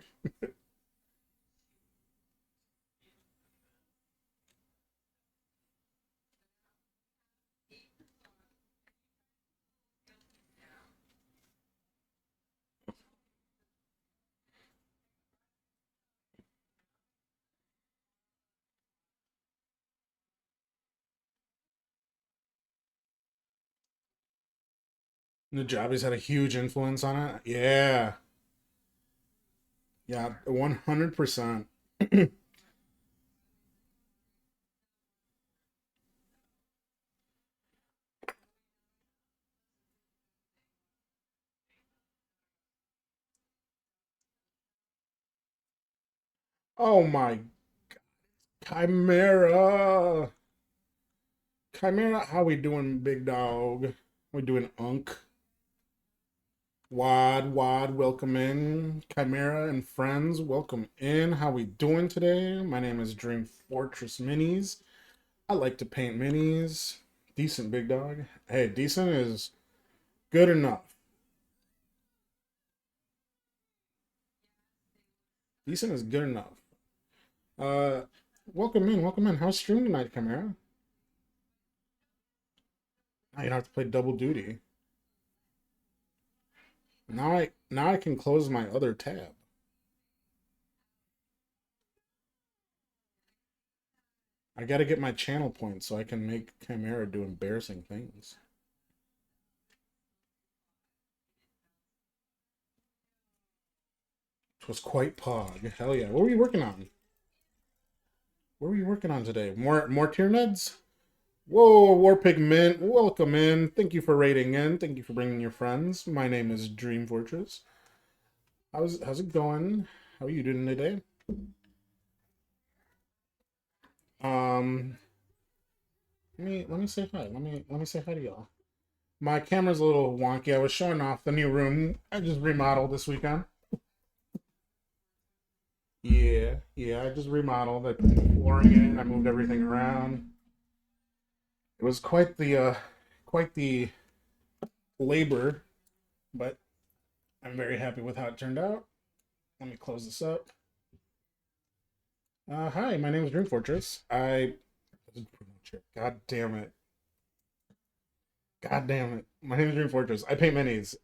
Najabi's had a huge influence on it. Yeah. Yeah, 100%. Oh my Chimera. Chimera, how we doing, big dog? We doing Unk. Wad, welcome in. Chimera and friends, welcome in. How we doing today? My name is Dream Fortress Minis. I like to paint minis. Decent, big dog. Hey, decent is good enough. Decent is good enough. Uh, welcome in, welcome in. How's stream tonight, Chimera? Now you don't have to play double duty. Now I can close my other tab. I gotta get my channel points so I can make Chimera do embarrassing things. It was quite pog. Hell yeah. What were you working on? What were you working on today? More tier neds? Whoa, War Pigment, welcome in. Thank you for raiding in. Thank you for bringing your friends. My name is Dream Fortress. How's it going? How are you doing today? Um, Let me say hi. Let me say hi to y'all. My camera's a little wonky. I was showing off the new room I just remodeled this weekend. Yeah, yeah, I just remodeled. I put the flooring in. I moved everything around. It was quite the labor, but I'm very happy with how it turned out. Let me close this up. Hi, my name is Dream Fortress. God damn it. God damn it. My name is Dream Fortress. I paint minis.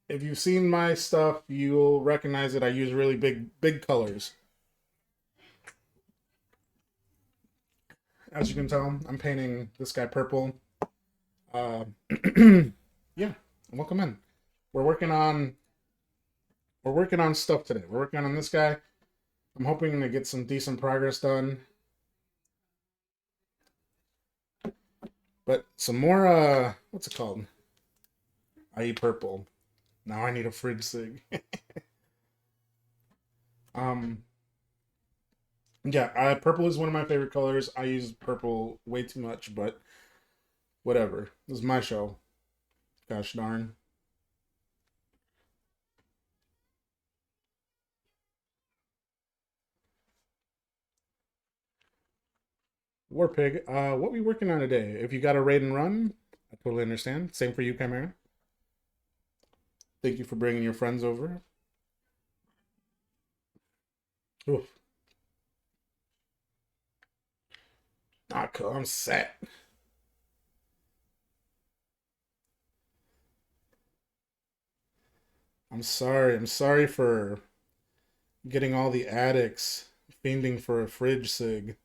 If you've seen my stuff, you'll recognize that I use really big colors. As you can tell, I'm painting this guy purple. Uh, yeah, welcome in. We're working on we're working on stuff today. We're working on this guy. I'm hoping to get some decent progress done. But some more what's it called? I eat purple. Now I need a fridge sig. um yeah, purple is one of my favorite colors. I use purple way too much, but whatever. This is my show. Gosh darn. Warpig, what we working on today? If you got a raid and run, I totally understand. Same for you, Chimera. Thank you for bringing your friends over. Oof. Not cool. I'm set. I'm sorry. I'm sorry for getting all the addicts fiending for a fridge sig.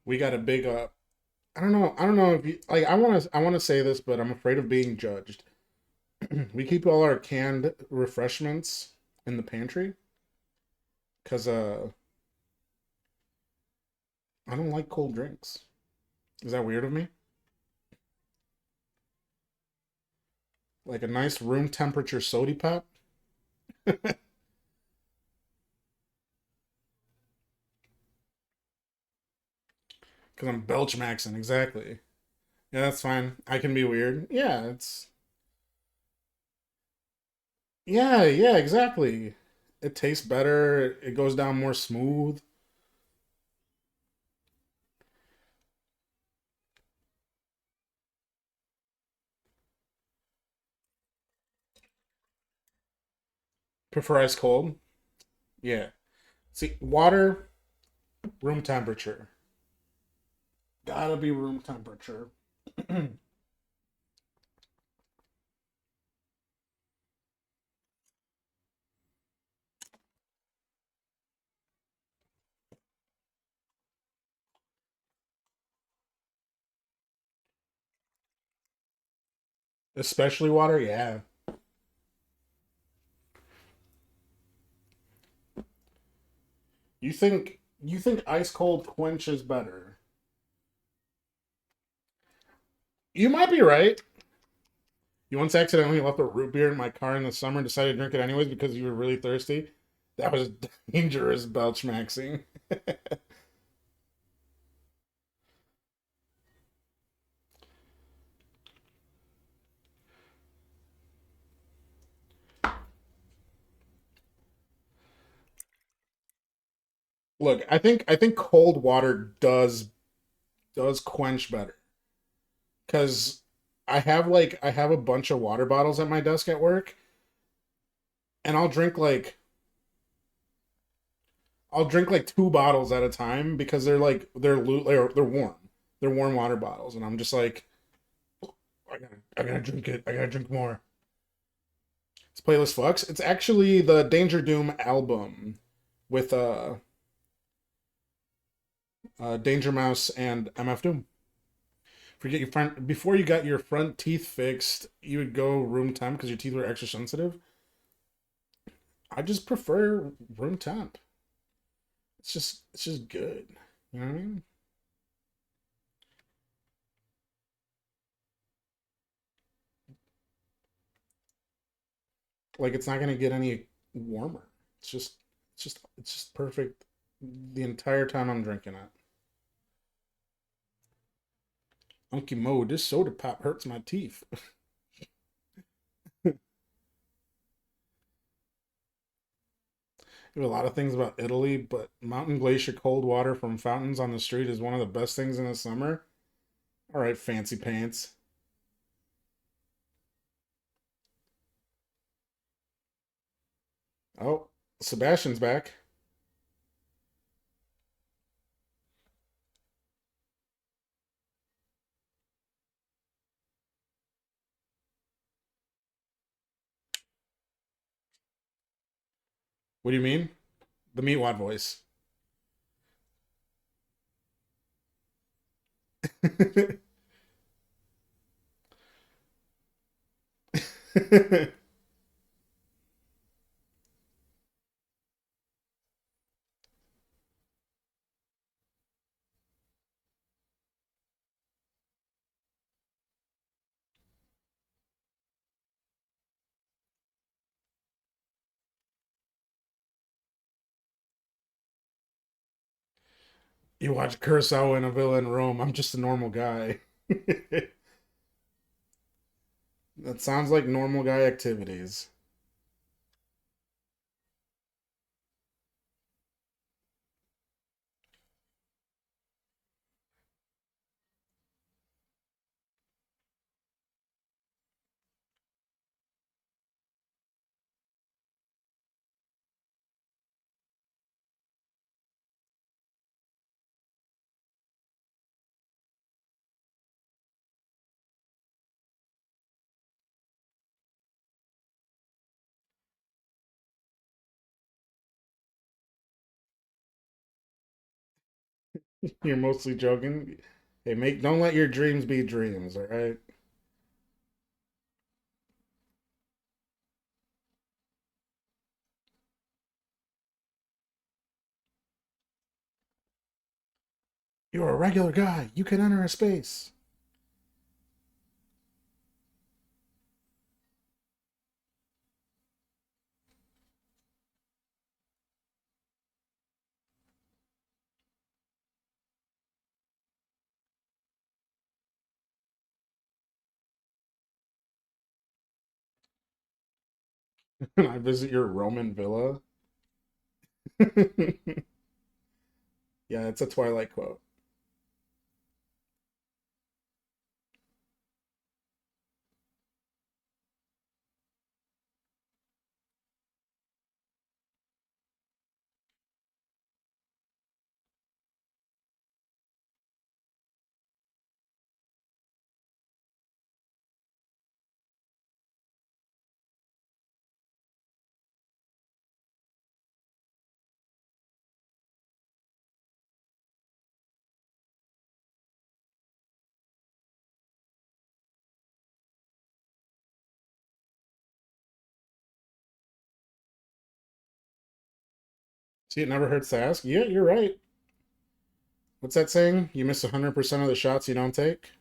We got a big I don't know. I don't know if you like. I want to say this, but I'm afraid of being judged. We keep all our canned refreshments in the pantry because I don't like cold drinks. Is that weird of me? Like a nice room temperature sody pop? Because I'm belch maxing, exactly. Yeah, that's fine. I can be weird. Yeah, it's yeah, yeah, exactly. It tastes better. It goes down more smooth. Prefer ice cold. Yeah. See, water, room temperature. Gotta be room temperature. Especially water, yeah. You think ice cold quench is better? You might be right. You once accidentally left a root beer in my car in the summer and decided to drink it anyways because you were really thirsty. That was dangerous belch maxing. Look, I think cold water does quench better because I have a bunch of water bottles at my desk at work, and I'll drink like two bottles at a time because they're warm. They're warm water bottles, and I'm just like I gotta drink it. I gotta drink more. It's Playlist Flux. It's actually the Danger Doom album with Danger Mouse and MF Doom. Forget your front before you got your front teeth fixed, you would go room temp because your teeth were extra sensitive. I just prefer room temp. It's just good. You know what I mean? Like it's not gonna get any warmer. It's just perfect the entire time I'm drinking it. Unky Mo, this soda pop hurts my teeth. There are a lot of things about Italy, but mountain glacier cold water from fountains on the street is one of the best things in the summer. All right, fancy pants. Oh, Sebastian's back. What do you mean? The meatwad voice. You watch Curacao in a villa in Rome. I'm just a normal guy. That sounds like normal guy activities. You're mostly joking. Hey, make don't let your dreams be dreams, all right? You're a regular guy. You can enter a space. I visit your Roman villa. Yeah, it's a Twilight quote. See, it never hurts to ask. Yeah, you're right. What's that saying? You miss 100% of the shots you don't take?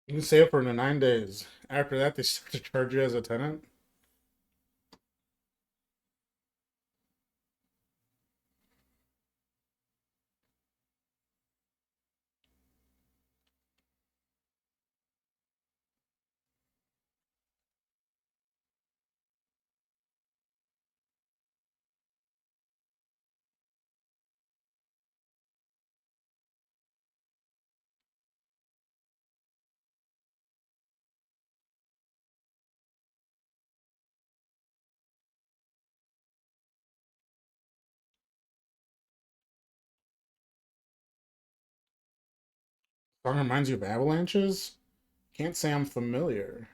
You can stay up for 9 days. After that, they start to charge you as a tenant. Song reminds you of avalanches? Can't say I'm familiar.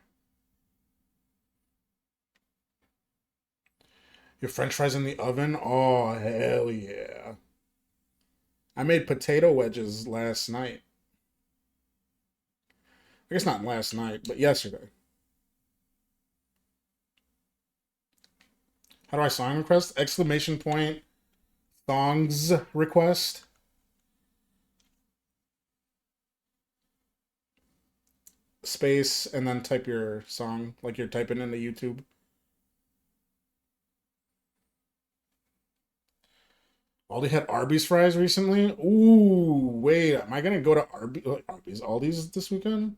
Your French fries in the oven? Oh, hell yeah. I made potato wedges last night. I guess not last night, but yesterday. How do I song request? Exclamation point, songs request. Space, and then type your song like you're typing into YouTube. Aldi had Arby's fries recently. Ooh, wait, am I gonna go to Arby's, Aldi's this weekend?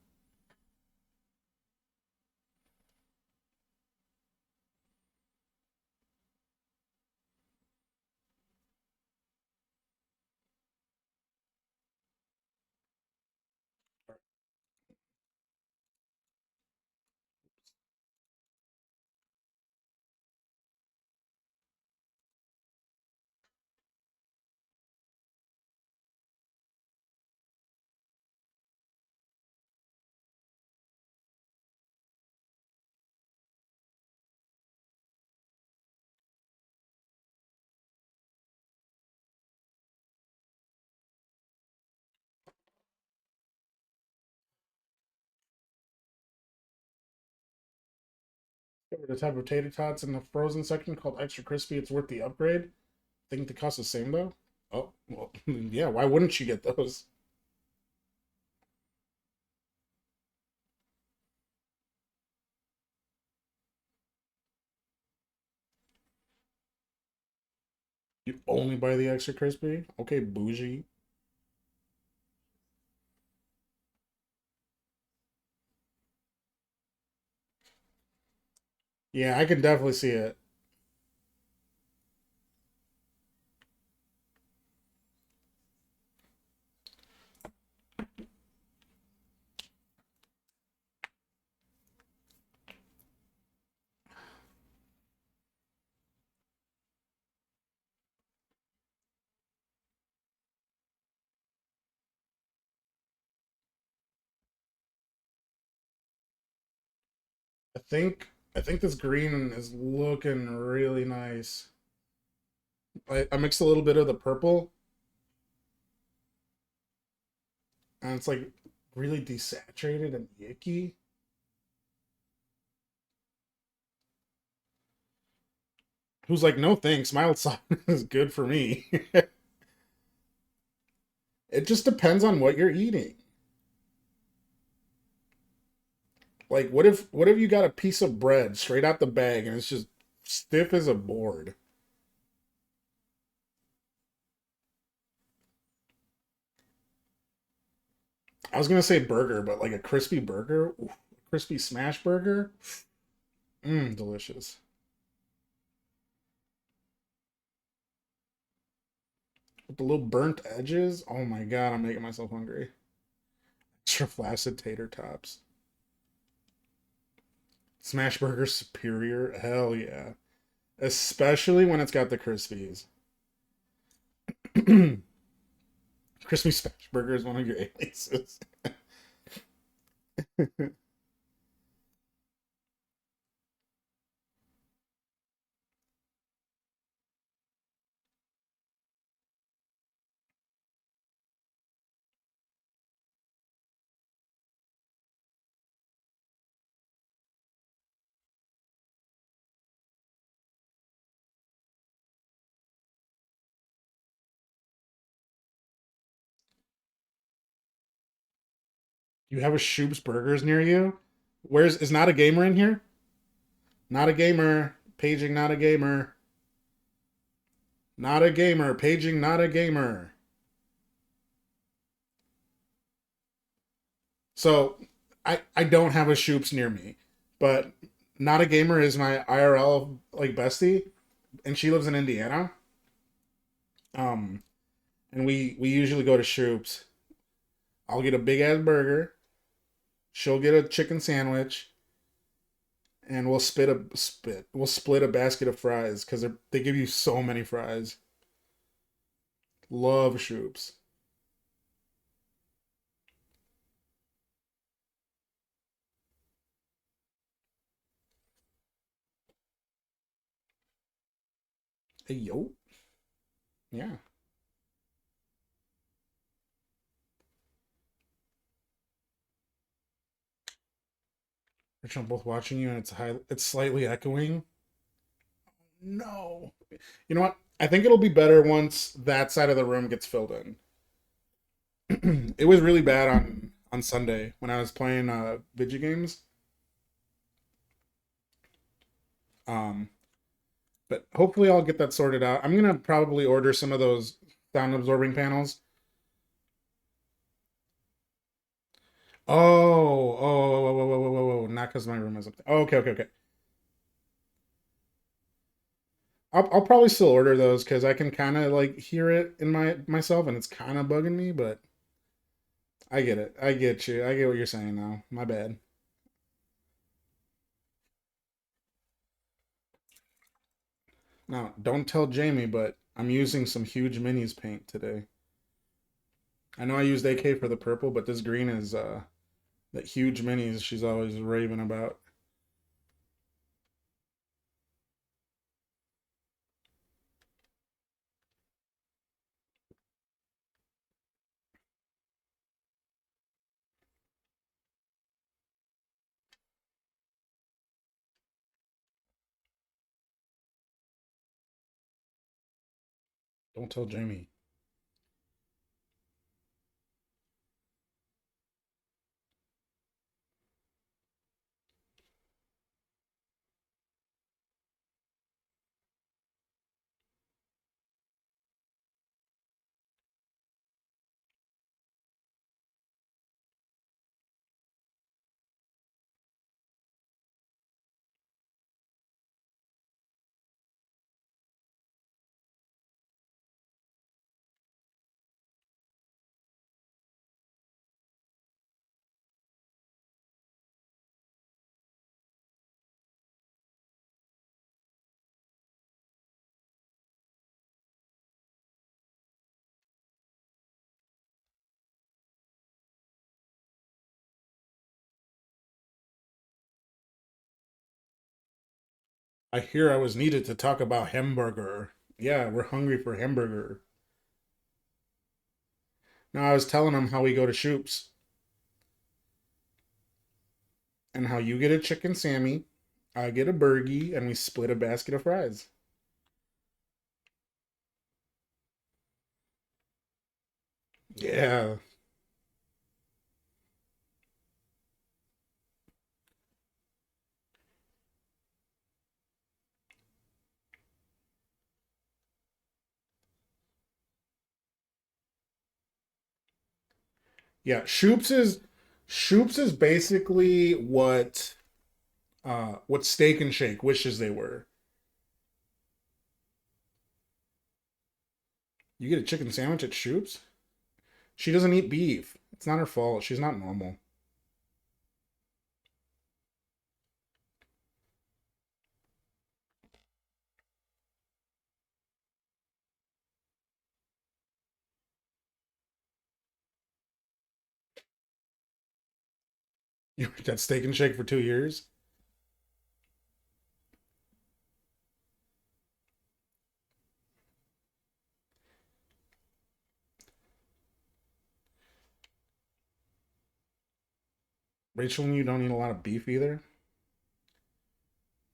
The type of tater tots in the frozen section called extra crispy. It's worth the upgrade. Think the cost the same though. Oh well, yeah. Why wouldn't you get those? You only buy the extra crispy? Okay, bougie. Yeah, I can definitely see it. I think this green is looking really nice. I mixed a little bit of the purple, and it's like really desaturated and icky. Who's like, no thanks, mild salt is good for me. It just depends on what you're eating. Like, what if you got a piece of bread straight out the bag and it's just stiff as a board? I was gonna say burger, but like a crispy burger, ooh, crispy smash burger, delicious. With the little burnt edges, oh my god, I'm making myself hungry. Extra flaccid tater tops. Smash burger superior, hell yeah. Especially when it's got the crispies. Crispy smash burger is one of your aliases. You have a Shoop's Burgers near you? Where's is not a gamer in here? Not a gamer. Paging not a gamer. Not a gamer. Paging not a gamer. So I don't have a Shoop's near me, but not a gamer is my IRL like bestie, and she lives in Indiana. Um, and we usually go to Shoop's. I'll get a big ass burger. She'll get a chicken sandwich, and we'll split a basket of fries because they give you so many fries. Love Shoop's. Hey, yo. Yeah. Rich, I'm both watching you and it's slightly echoing. No. You know what? I think it'll be better once that side of the room gets filled in. It was really bad on Sunday when I was playing video games. Um, but hopefully I'll get that sorted out. I'm gonna probably order some of those sound absorbing panels. Oh, not because my room is up there. Oh, okay. I'll probably still order those because I can kind of like hear it in myself, and it's kind of bugging me. But I get it. I get you. I get what you're saying now. My bad. Now, don't tell Jamie, but I'm using some huge minis paint today. I know I used AK for the purple, but this green is that huge minis she's always raving about. Don't tell Jamie. I hear I was needed to talk about hamburger. Yeah, we're hungry for hamburger. Now I was telling him how we go to Shoop's and how you get a chicken Sammy, I get a burgie, and we split a basket of fries. Yeah, yeah. Shoop's is basically what Steak and Shake wishes they were. You get a chicken sandwich at Shoop's? She doesn't eat beef. It's not her fault. She's not normal. You worked at Steak and Shake for 2 years. Rachel and you don't eat a lot of beef either.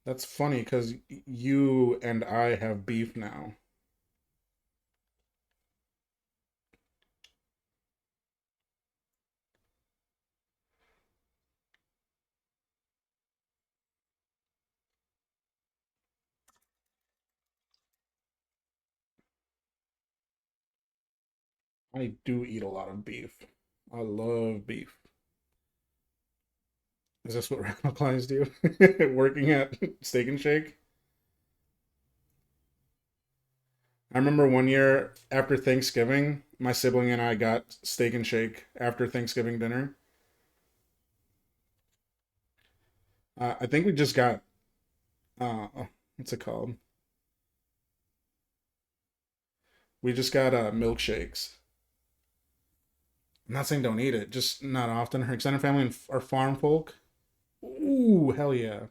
That's funny because you and I have beef now. I do eat a lot of beef. I love beef. Is this what radicalized you? Working at Steak and Shake? I remember one year after Thanksgiving, my sibling and I got Steak and Shake after Thanksgiving dinner. I think we just got what's it called? We just got milkshakes. I'm not saying don't eat it, just not often. Her extended family are farm folk. Ooh, hell yeah.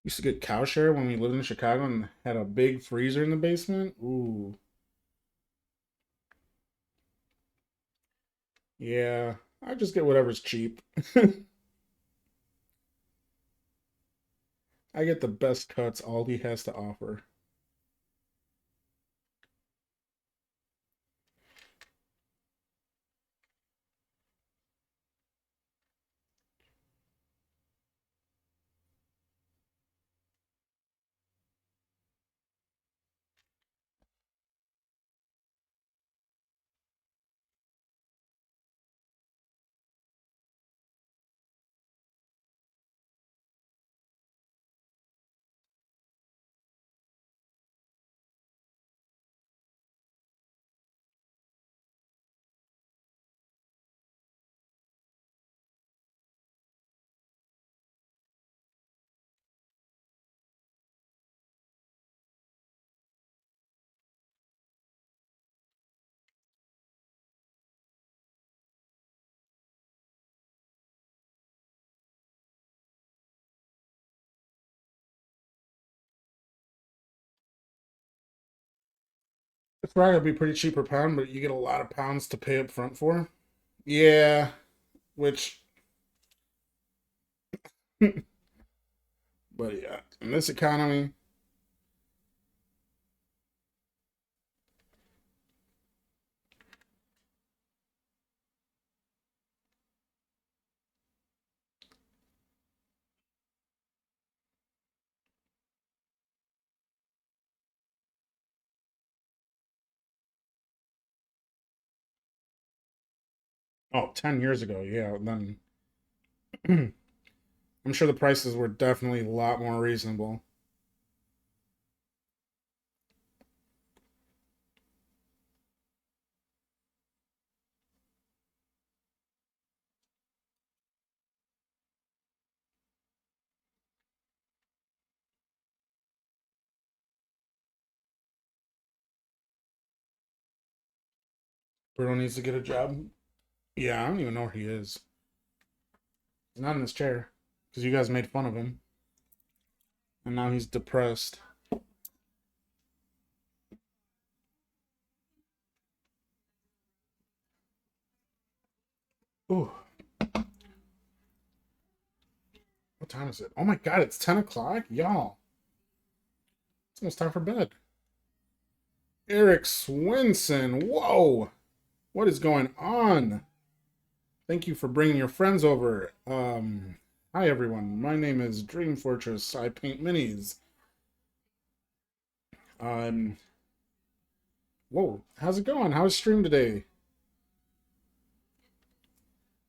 Used to get cow share when we lived in Chicago and had a big freezer in the basement. Ooh. Yeah, I just get whatever's cheap. I get the best cuts Aldi has to offer. It's probably gonna be pretty cheap per pound, but you get a lot of pounds to pay up front for. Yeah, which, but yeah, in this economy, oh, 10 years ago, yeah, then I'm sure the prices were definitely a lot more reasonable. Bruno needs to get a job. Yeah, I don't even know where he is. He's not in his chair because you guys made fun of him, and now he's depressed. Ooh, what time is it? Oh my God, it's 10 o'clock, y'all. It's almost time for bed. Eric Swinson, whoa, what is going on? Thank you for bringing your friends over. Hi everyone. My name is Dream Fortress. I paint minis. Um, whoa, how's it going? How's stream today?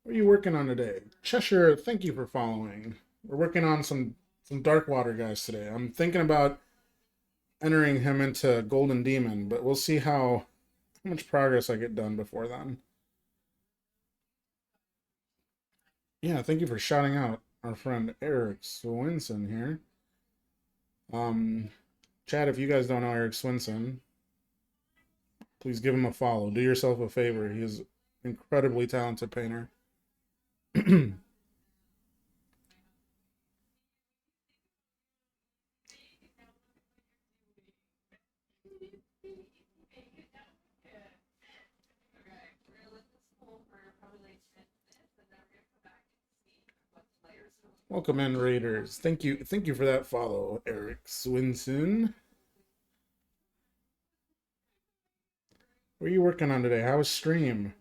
What are you working on today? Cheshire, thank you for following. We're working on some Darkwater guys today. I'm thinking about entering him into Golden Demon, but we'll see how much progress I get done before then. Yeah, thank you for shouting out our friend Eric Swinson here. Um, Chad, if you guys don't know Eric Swinson, please give him a follow. Do yourself a favor. He is an incredibly talented painter. Welcome in, Raiders. Thank you for that follow, Eric Swinson. What are you working on today? How was stream?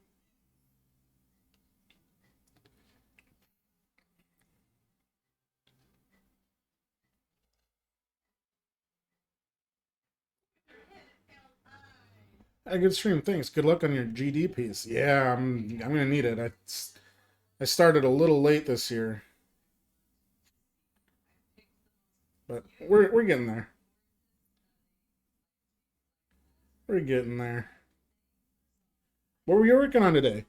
A good stream. Thanks. Good luck on your GD piece. Yeah, I'm gonna need it. I started a little late this year, but we're getting there. We're getting there. What were you working on today?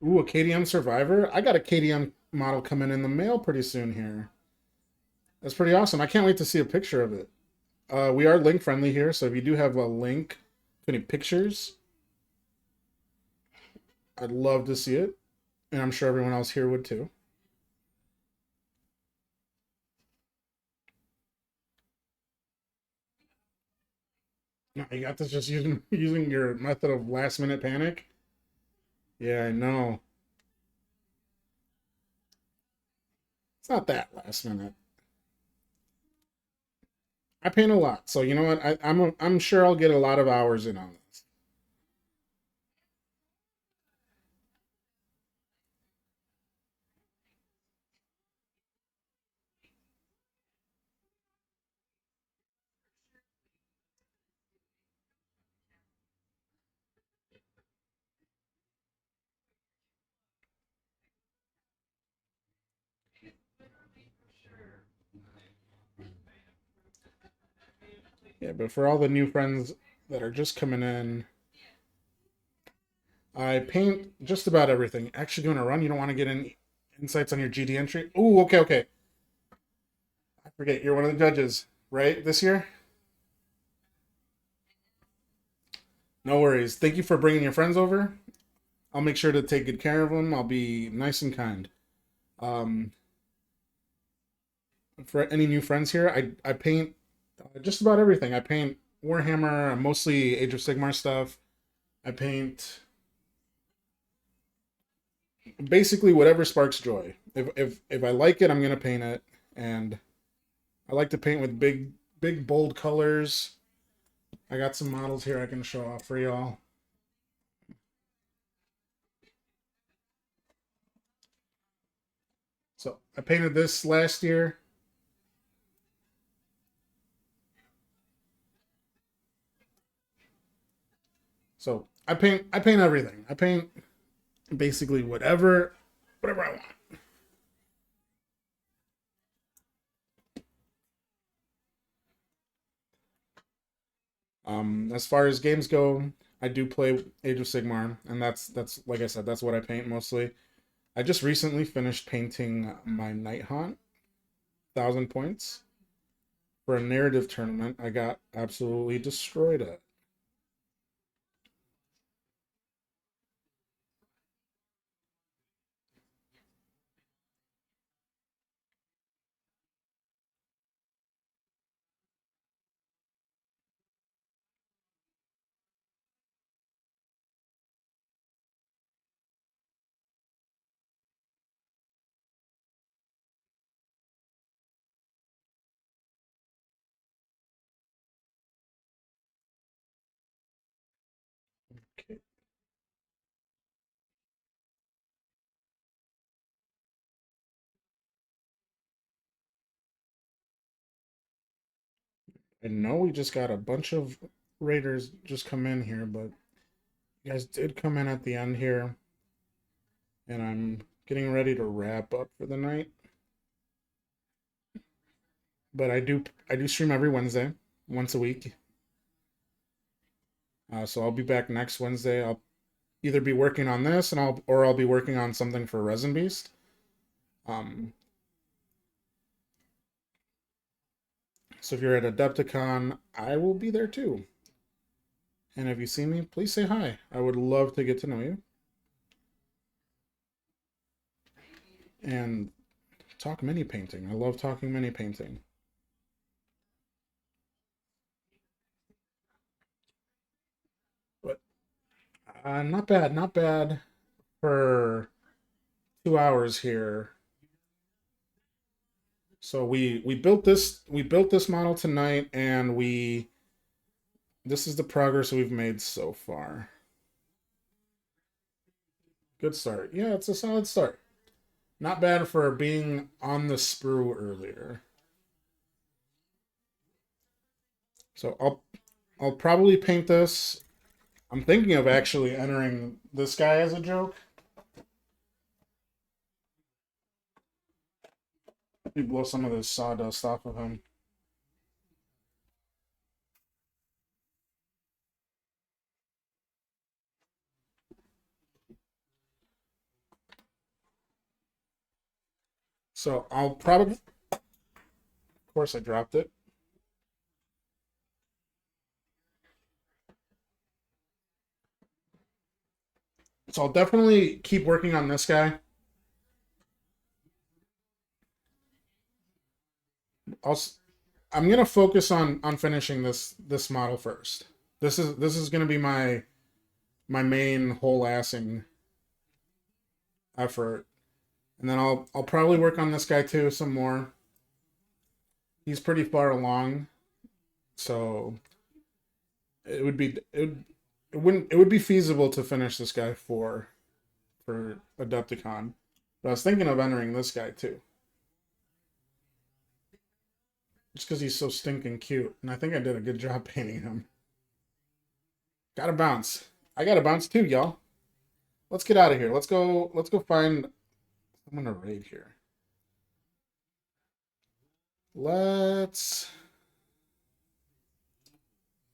Ooh, a KDM Survivor. I got a KDM model coming in the mail pretty soon here. That's pretty awesome. I can't wait to see a picture of it. We are link friendly here, so if you do have a link, any pictures, I'd love to see it, and I'm sure everyone else here would too. No, you got this just using your method of last minute panic. Yeah, I know. It's not that last minute. I paint a lot, so you know what? I'm sure I'll get a lot of hours in on this. Yeah, but for all the new friends that are just coming in, I paint just about everything. Actually, doing a run, you don't want to get any insights on your GD entry. Ooh, okay, okay. I forget you're one of the judges, right? This year. No worries. Thank you for bringing your friends over. I'll make sure to take good care of them. I'll be nice and kind. Um, for any new friends here, I paint just about everything. I paint Warhammer, mostly Age of Sigmar stuff. I paint basically whatever sparks joy. If I like it, I'm gonna paint it, and I like to paint with big bold colors. I got some models here I can show off for y'all. So I painted this last year. So I paint everything. I paint basically whatever I want. As far as games go, I do play Age of Sigmar, and that's like I said, that's what I paint mostly. I just recently finished painting my Night Haunt 1,000 points for a narrative tournament. I got absolutely destroyed at. Okay. I know we just got a bunch of raiders just come in here, but you guys did come in at the end here, and I'm getting ready to wrap up for the night. But I do stream every Wednesday, once a week. So I'll be back next Wednesday. I'll either be working on this, and I'll be working on something for Resin Beast. Um, so if you're at Adepticon, I will be there too. And if you see me, please say hi. I would love to get to know you and talk mini painting. I love talking mini painting. But not bad, not bad for 2 hours here. So we built this model tonight, and we this is the progress we've made so far. Good start. Yeah, it's a solid start. Not bad for being on the sprue earlier. So I'll probably paint this. I'm thinking of actually entering this guy as a joke. Let me blow some of this sawdust off of him. So I'll probably, of course, I dropped it. So I'll definitely keep working on this guy. I'll I'm gonna focus on finishing this model first. This is gonna be my main whole assing effort, and then I'll probably work on this guy too some more. He's pretty far along, so it would be it would be feasible to finish this guy for Adepticon. But I was thinking of entering this guy too, just because he's so stinking cute, and I think I did a good job painting him. Gotta bounce. I gotta bounce too, y'all. Let's get out of here. Let's go. Let's go find. I'm gonna raid here. Let's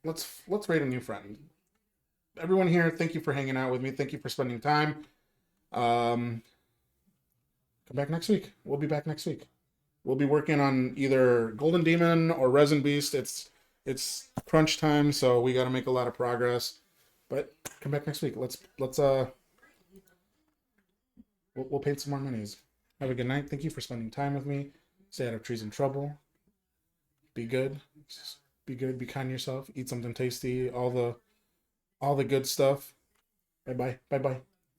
let's raid a new friend. Everyone here, thank you for hanging out with me. Thank you for spending time. Come back next week. We'll be back next week. We'll be working on either Golden Demon or Resin Beast. It's crunch time, so we got to make a lot of progress. But come back next week. We'll paint some more minis. Have a good night. Thank you for spending time with me. Stay out of trees and trouble. Be good. Be good. Be kind to yourself. Eat something tasty. All the good stuff. Bye bye. Bye bye.